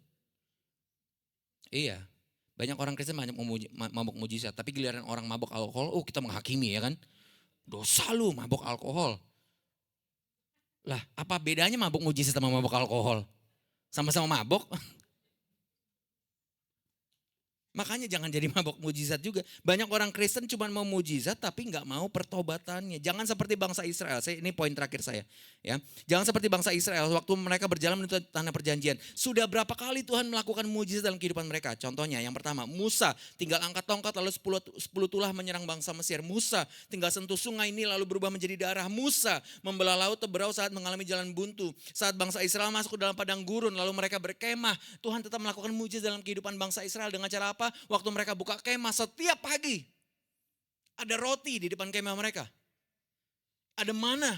Iya. Banyak orang Kristen banyak mabuk mujizat. Tapi giliran orang mabuk alkohol, oh kita menghakimi ya kan. Dosa lu mabuk alkohol. Lah apa bedanya mabuk mujizat sama mabuk alkohol? Sama-sama mabuk. Makanya jangan jadi mabok mujizat juga. Banyak orang Kristen cuma mau mujizat tapi nggak mau pertobatannya. Jangan seperti bangsa Israel. Ini poin terakhir saya. Ya, jangan seperti bangsa Israel waktu mereka berjalan menuju tanah perjanjian. Sudah berapa kali Tuhan melakukan mujizat dalam kehidupan mereka. Contohnya yang pertama Musa tinggal angkat tongkat lalu 10 tulah menyerang bangsa Mesir. Musa tinggal sentuh sungai ini lalu berubah menjadi darah. Musa membelah laut Teberau saat mengalami jalan buntu. Saat bangsa Israel masuk ke dalam padang gurun lalu mereka berkemah. Tuhan tetap melakukan mujizat dalam kehidupan bangsa Israel dengan cara apa? Waktu mereka buka kemah setiap pagi ada roti di depan kemah mereka. Ada mana?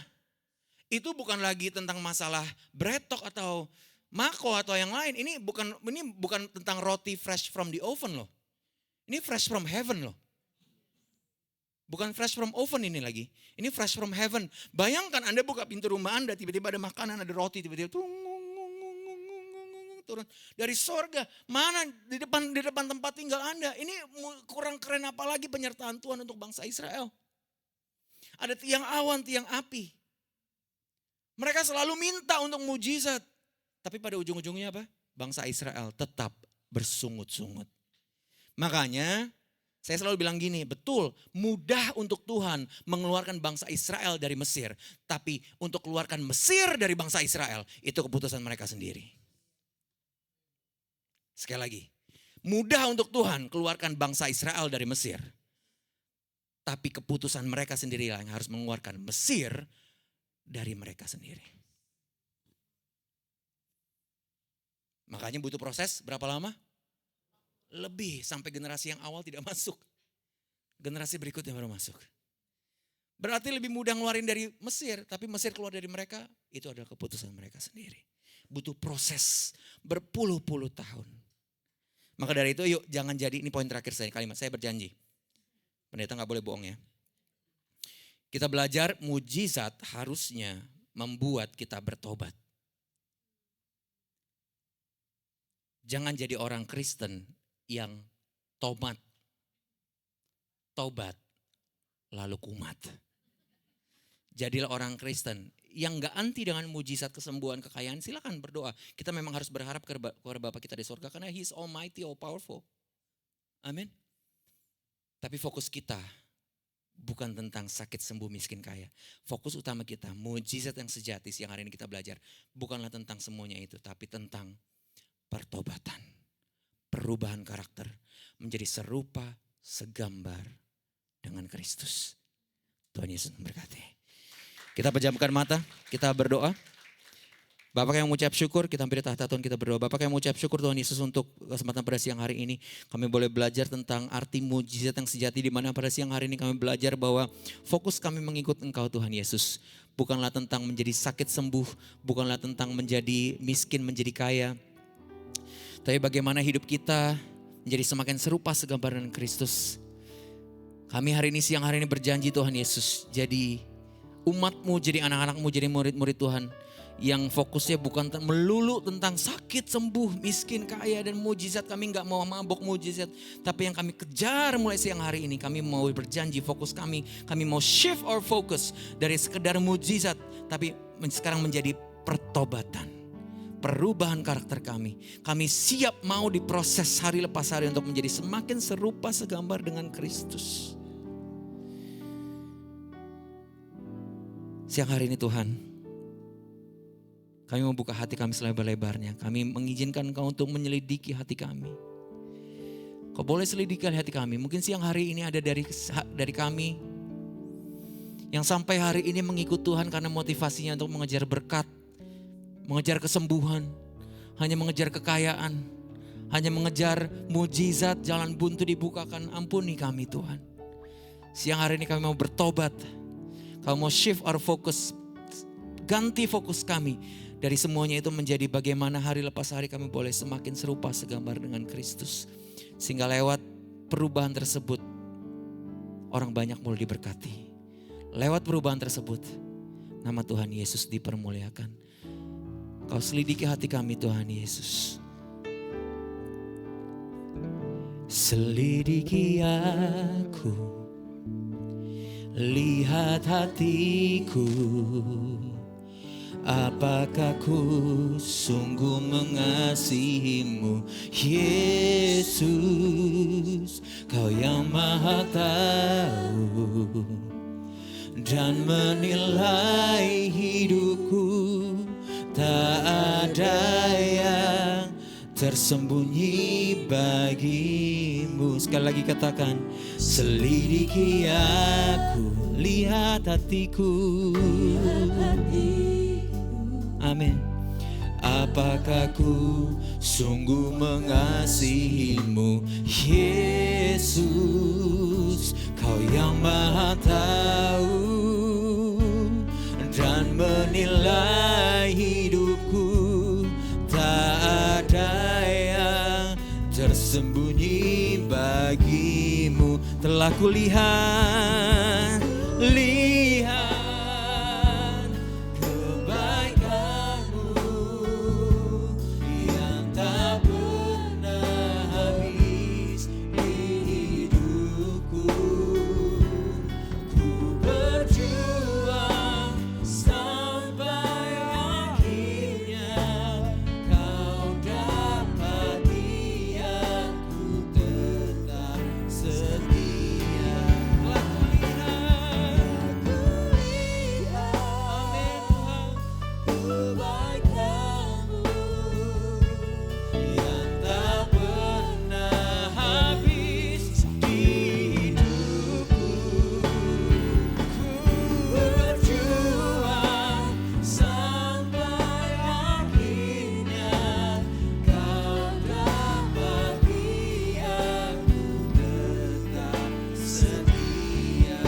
Itu bukan lagi tentang masalah bretok atau mako atau yang lain. Ini bukan tentang roti fresh from the oven loh. Ini fresh from heaven loh. Bukan fresh from oven ini lagi. Ini fresh from heaven. Bayangkan Anda buka pintu rumah Anda tiba-tiba ada makanan, ada roti tiba-tiba turun dari sorga. Mana di depan tempat tinggal Anda. Ini kurang keren apa lagi penyertaan Tuhan untuk bangsa Israel. Ada tiang awan, tiang api. Mereka selalu minta untuk mujizat. Tapi pada ujung-ujungnya apa? Bangsa Israel tetap bersungut-sungut. Makanya saya selalu bilang gini, betul mudah untuk Tuhan mengeluarkan bangsa Israel dari Mesir. Tapi untuk keluarkan Mesir dari bangsa Israel itu keputusan mereka sendiri. Sekali lagi, mudah untuk Tuhan keluarkan bangsa Israel dari Mesir. Tapi keputusan mereka sendiri yang harus mengeluarkan Mesir dari mereka sendiri. Makanya butuh proses berapa lama? Lebih sampai generasi yang awal tidak masuk. Generasi berikutnya baru masuk. Berarti lebih mudah ngeluarin dari Mesir. Tapi Mesir keluar dari mereka, itu adalah keputusan mereka sendiri. Butuh proses berpuluh-puluh tahun. Maka dari itu yuk jangan jadi, ini poin terakhir saya, kalimat saya berjanji. Pendeta gak boleh bohong ya. Kita belajar mujizat harusnya membuat kita bertobat. Jangan jadi orang Kristen yang tobat lalu kumat. Jadilah orang Kristen yang gak anti dengan mujizat kesembuhan, kekayaan. Silakan berdoa. Kita memang harus berharap kepada Bapa kita di surga karena He is almighty, all powerful. Amin. Tapi fokus kita bukan tentang sakit sembuh miskin kaya. Fokus utama kita, mujizat yang sejati yang hari ini kita belajar. Bukanlah tentang semuanya itu, tapi tentang pertobatan. Perubahan karakter menjadi serupa, segambar dengan Kristus. Tuhan Yesus memberkati. Kita pejamkan mata, kita berdoa. Bapak yang mengucap syukur, kita hampir tahta Tuhan kita berdoa. Bapak yang mengucap syukur Tuhan Yesus untuk kesempatan pada siang hari ini. Kami boleh belajar tentang arti mujizat yang sejati di mana pada siang hari ini kami belajar bahwa fokus kami mengikut Engkau Tuhan Yesus. Bukanlah tentang menjadi sakit sembuh, bukanlah tentang menjadi miskin, menjadi kaya. Tapi bagaimana hidup kita menjadi semakin serupa segambar dengan Kristus. Kami hari ini siang hari ini berjanji Tuhan Yesus jadi umat-Mu, jadi anak-anak-Mu, jadi murid-murid Tuhan. Yang fokusnya bukan melulu tentang sakit, sembuh, miskin, kaya dan mujizat. Kami gak mau mabok mujizat. Tapi yang kami kejar mulai siang hari ini. Kami mau berjanji fokus kami mau shift our focus dari sekedar mujizat. Tapi sekarang menjadi pertobatan. Perubahan karakter kami. Kami siap mau diproses hari lepas hari untuk menjadi semakin serupa segambar dengan Kristus. Siang hari ini Tuhan, kami membuka hati kami selebar-lebarnya. Kami mengizinkan Engkau untuk menyelidiki hati kami. Kau boleh selidiki hati kami. Mungkin siang hari ini ada dari kami yang sampai hari ini mengikut Tuhan karena motivasinya untuk mengejar berkat, mengejar kesembuhan, hanya mengejar kekayaan, hanya mengejar mujizat, jalan buntu dibukakan. Ampuni kami Tuhan. Siang hari ini kami mau bertobat. Kami mau shift our focus, ganti fokus kami dari semuanya itu menjadi bagaimana hari lepas hari kami boleh semakin serupa segambar dengan Kristus. Sehingga lewat perubahan tersebut orang banyak mulai diberkati. Lewat perubahan tersebut nama Tuhan Yesus dipermuliakan. Kau selidiki hati kami Tuhan Yesus. Selidiki aku, lihat hatiku, apakah ku sungguh mengasihimu Yesus, kau yang maha tahu dan menilai hidupku, tak ada yang tersembunyi bagimu. Sekali lagi katakan, selidiki aku, lihat hatiku. Amin. Apakah ku sungguh mengasihimu Yesus, kau yang maha tahu dan menilai hidupku, tak ada yang tersembunyi bagimu. Telah kulihat, lihat kebaikanmu yang tak pernah habis di hidupku. Ku berjuang sampai akhirnya kau dapati aku tetap setia. Telah kulihat, amin Tuhan, kebaikanmu yang tak pernah habis di hidupku. Ku berjuang sampai akhirnya kau dapati aku tetap setia.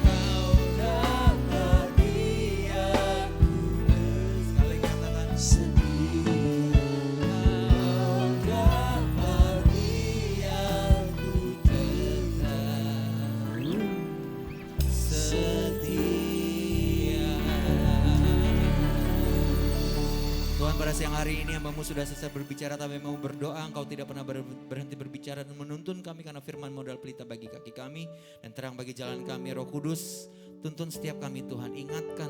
Kau dapati aku, sekali katakan setia. Kau dapati aku tetap setia. Tuhan, pada siang hari ini hamba-Mu sudah selesai berbicara, tapi mau berdoa. Engkau tidak pernah berhenti berbicara dan menuntun kami, karena firman modal pelita bagi kaki kami dan terang bagi jalan kami. Roh Kudus, tuntun setiap kami Tuhan. Ingatkan,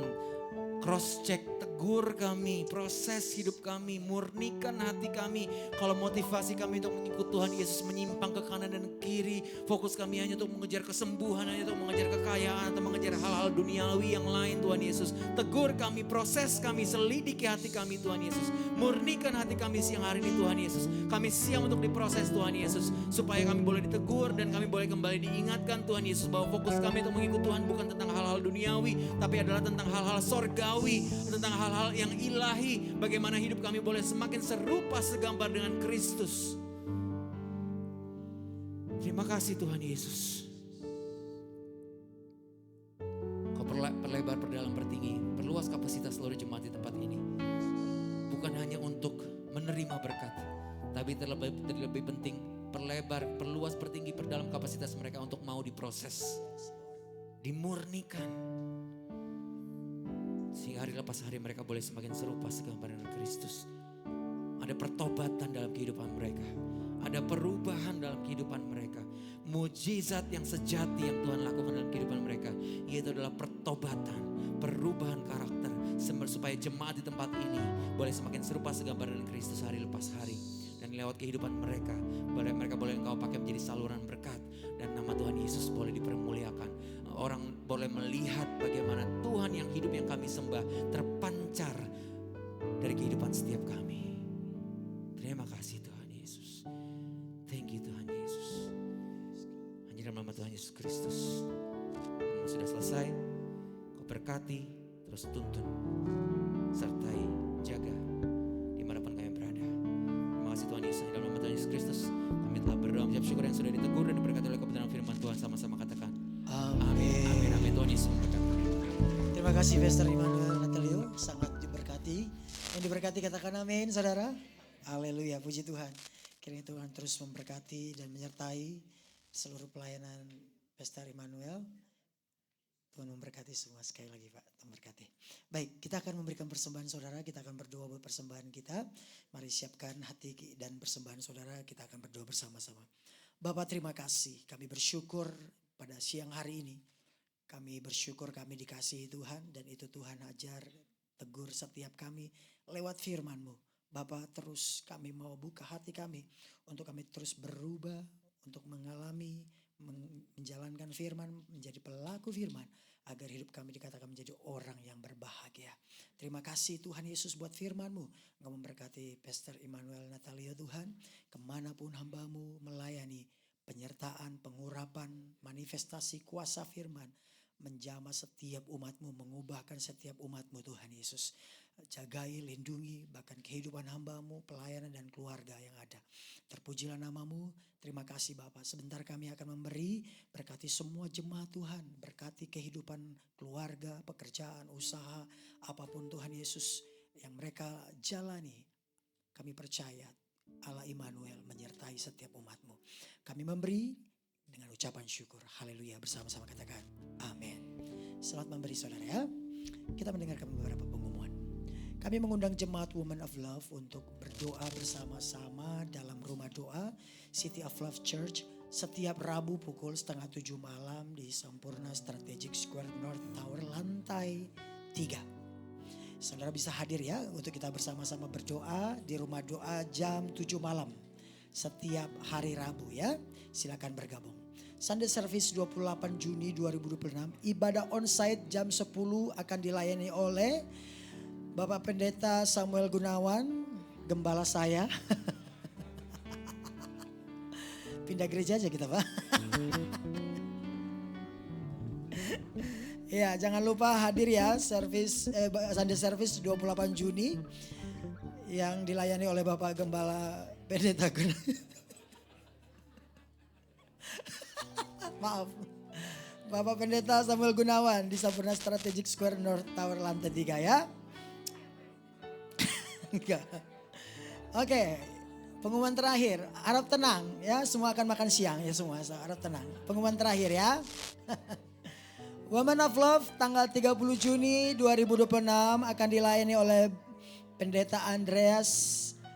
cross check, tegur kami, proses hidup kami, murnikan hati kami. Kalau motivasi kami untuk mengikut Tuhan Yesus menyimpang ke kanan dan kiri, fokus kami hanya untuk mengejar kesembuhan, hanya untuk mengejar kekayaan atau mengejar hal-hal duniawi yang lain, Tuhan Yesus. Tegur kami, proses kami, selidiki hati kami Tuhan Yesus. Murnikan hati kami siang hari ini Tuhan Yesus. Kami siap untuk diproses Tuhan Yesus, supaya kami boleh ditegur dan kami boleh kembali diingatkan Tuhan Yesus, bahwa fokus kami untuk mengikut Tuhan bukan tentang hal-hal duniawi, tapi adalah tentang hal-hal sorgawi, tentang hal-hal yang ilahi. Bagaimana hidup kami boleh semakin serupa segambar dengan Kristus. Terima kasih Tuhan Yesus. Kau perlebar, perdalam, pertinggi, perluas kapasitas seluruh jemaat di tempat ini. Bukan hanya untuk menerima berkat, tapi terlebih penting, perlebar, perluas, pertinggi, perdalam kapasitas mereka untuk mau diproses, dimurnikan. Sehingga hari lepas hari mereka boleh semakin serupa segambar dengan Kristus. Ada pertobatan dalam kehidupan mereka. Ada perubahan dalam kehidupan mereka. Mujizat yang sejati yang Tuhan lakukan dalam kehidupan mereka, yaitu adalah pertobatan, perubahan karakter, supaya jemaat di tempat ini boleh semakin serupa segambar dengan Kristus hari lepas hari. Dan lewat kehidupan mereka boleh Engkau pakai menjadi saluran berkat, dan nama Tuhan Yesus boleh dipermuliakan. Orang boleh melihat bagaimana Tuhan yang hidup yang kami sembah terpancar dari kehidupan setiap kami. Terima kasih Tuhan Yesus. Thank you Tuhan Yesus. Hanya dalam nama Tuhan Yesus Kristus. Kamu sudah selesai. Kau berkati, terus tuntun, sertai, jaga dimanapun kami berada. Terima kasih Tuhan Yesus. Dalam nama kasih Pastor Immanuel Natalio, sangat diberkati. Yang diberkati katakan amin saudara. Haleluya, puji Tuhan. Kiranya Tuhan terus memberkati dan menyertai seluruh pelayanan Pastor Immanuel. Tuhan memberkati semua, sekali lagi Pak, Tuhan memberkati. Baik, kita akan memberikan persembahan saudara, kita akan berdoa buat persembahan kita. Mari siapkan hati dan persembahan saudara, kita akan berdoa bersama-sama. Bapak terima kasih, kami bersyukur pada siang hari ini. Kami bersyukur kami dikasihi Tuhan dan itu Tuhan ajar, tegur setiap kami lewat firman-Mu. Bapak terus kami mau buka hati kami untuk kami terus berubah, untuk mengalami, menjalankan firman, menjadi pelaku firman. Agar hidup kami dikatakan menjadi orang yang berbahagia. Terima kasih Tuhan Yesus buat firman-Mu. Engkau memberkati Pastor Immanuel Natalio Tuhan. Kemanapun hamba-Mu melayani penyertaan, pengurapan, manifestasi kuasa firman. Menjamah setiap umat-Mu, mengubahkan setiap umat-Mu Tuhan Yesus. Jagai, lindungi bahkan kehidupan hamba-Mu, pelayanan dan keluarga yang ada. Terpujilah nama-Mu. Terima kasih Bapak. Sebentar kami akan memberi, berkati semua jemaat Tuhan. Berkati kehidupan keluarga, pekerjaan, usaha, apapun Tuhan Yesus yang mereka jalani. Kami percaya Allah Immanuel menyertai setiap umat-Mu. Kami memberi dengan ucapan syukur. Haleluya, bersama-sama katakan amin. Selamat memberi saudara ya. Kita mendengarkan beberapa pengumuman. Kami mengundang jemaat Women of Love untuk berdoa bersama-sama dalam rumah doa City of Love Church setiap Rabu pukul 6:30 malam di Sampurna Strategic Square North Tower lantai 3. Saudara bisa hadir ya untuk kita bersama-sama berdoa di rumah doa jam 7 malam setiap hari Rabu ya. Silakan bergabung. Sunday Service 28 Juni 2026 ibadah onsite jam 10 akan dilayani oleh Bapak Pendeta Samuel Gunawan, gembala saya. Pindah gereja aja kita Pak. Ya, jangan lupa hadir ya Sunday Service 28 Juni yang dilayani oleh Bapak Gembala Pendeta Gunawan. Maaf. Bapak Pendeta Samuel Gunawan di Sampurna Strategic Square North Tower lantai 3 ya. Enggak. Oke, pengumuman terakhir, harap tenang ya, semua akan makan siang ya semua, harap tenang. Pengumuman terakhir ya. Women of Love tanggal 30 Juni 2026 akan dilayani oleh Pendeta Andreas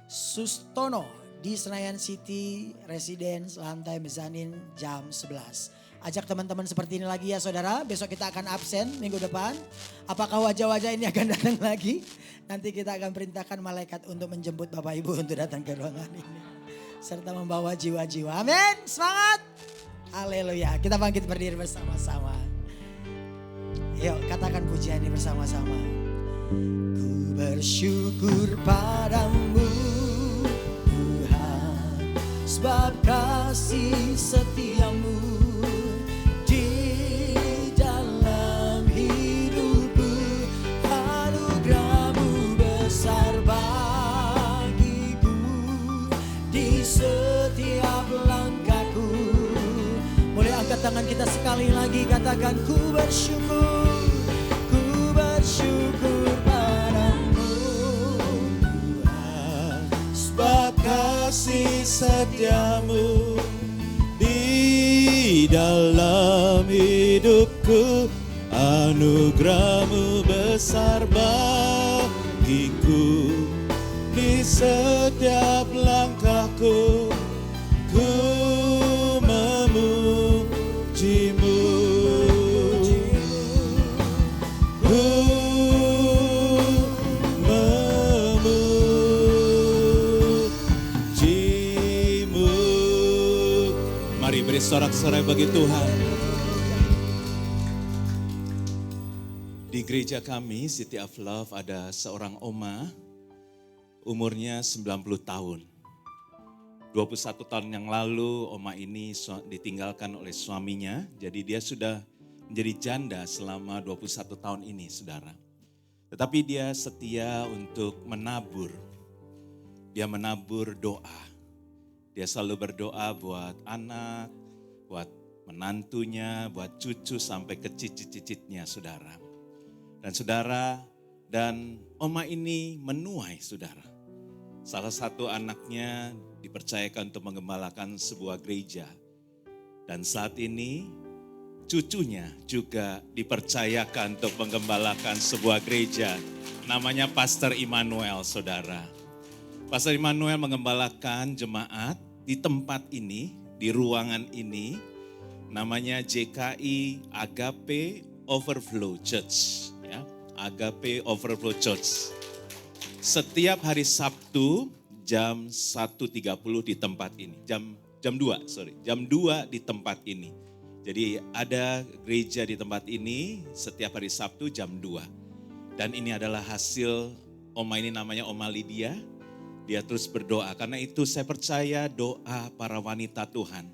Sustono di Senayan City Residence lantai mezanin jam 11. Ajak teman-teman seperti ini lagi ya saudara. Besok kita akan absen minggu depan. Apakah wajah-wajah ini akan datang lagi? Nanti kita akan perintahkan malaikat untuk menjemput Bapak Ibu untuk datang ke ruangan ini. Serta membawa jiwa-jiwa. Amin. Semangat. Haleluya. Kita bangkit berdiri bersama-sama. Yuk katakan pujian ini bersama-sama. Ku bersyukur padamu Tuhan, sebab kasih setiamu tangan kita sekali lagi katakan ku bersyukur padamu Tuhan, sebab kasih setiamu di dalam hidupku, anugerahmu besar bagiku, di setiap langkahku ku memujimu, ku memujimu. Mari beri sorak-sorai bagi Tuhan. Di gereja kami City of Love ada seorang oma, umurnya 90 tahun. 21 tahun yang lalu oma ini ditinggalkan oleh suaminya, jadi dia sudah menjadi janda selama 21 tahun ini saudara. Tetapi dia setia untuk menabur, dia menabur doa. Dia selalu berdoa buat anak, buat menantunya, buat cucu sampai ke cicit-cicitnya saudara. Dan saudara, dan Oma ini menuai saudara. Salah satu anaknya dipercayakan untuk mengembalakan sebuah gereja. Dan saat ini cucunya juga dipercayakan untuk mengembalakan sebuah gereja. Namanya Pastor Immanuel, saudara. Pastor Immanuel mengembalakan jemaat di tempat ini, di ruangan ini. Namanya JKI Agape Overflow Church. Ya, Agape Overflow Church. Setiap hari Sabtu jam 1.30 di tempat ini. Jam 2 di tempat ini. Jadi ada gereja di tempat ini setiap hari Sabtu jam 2. Dan ini adalah hasil Oma ini, namanya Oma Lydia. Dia terus berdoa. Karena itu saya percaya doa para wanita Tuhan.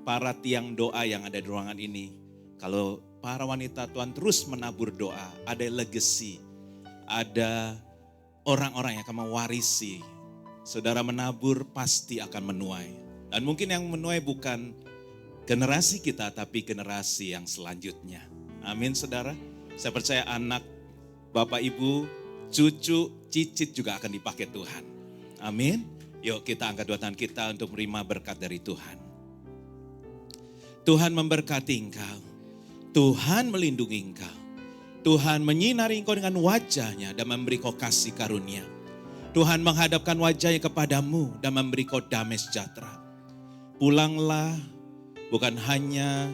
Para tiang doa yang ada di ruangan ini. Kalau para wanita Tuhan terus menabur doa. Ada legacy. Ada orang-orang yang akan mewarisi. Saudara menabur pasti akan menuai. Dan mungkin yang menuai bukan generasi kita, tapi generasi yang selanjutnya. Amin saudara. Saya percaya anak, bapak ibu, cucu, cicit juga akan dipakai Tuhan. Amin. Yuk kita angkat dua tangan kita untuk menerima berkat dari Tuhan. Tuhan memberkati engkau. Tuhan melindungi engkau. Tuhan menyinari engkau dengan wajahnya dan memberi kau kasih karunia. Tuhan menghadapkan wajahnya kepadamu dan memberi kau damai sejahtera. Pulanglah bukan hanya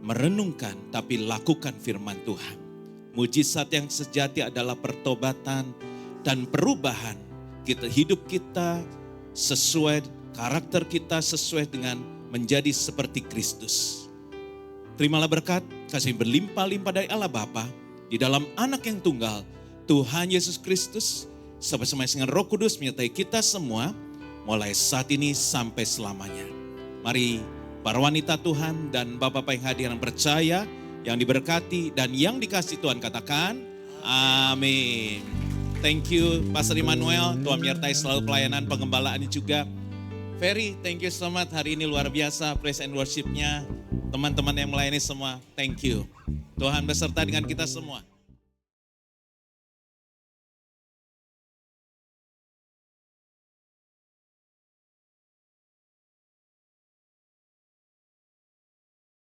merenungkan tapi lakukan firman Tuhan. Mujizat yang sejati adalah pertobatan dan perubahan. Hidup kita sesuai, karakter kita sesuai dengan menjadi seperti Kristus. Terimalah berkat, kasih berlimpah-limpah dari Allah Bapa di dalam anak yang tunggal, Tuhan Yesus Kristus, bersama dengan Roh Kudus menyertai kita semua, mulai saat ini sampai selamanya. Mari para wanita Tuhan dan bapak-bapak yang hadir yang percaya, yang diberkati dan yang dikasih Tuhan katakan, amin. Thank you Pastor Immanuel, Tuhan menyertai selalu pelayanan pengembalaan ini juga. Ferry, thank you so much, hari ini luar biasa praise and worship-nya. Teman-teman yang melayani semua, thank you. Tuhan beserta dengan kita semua.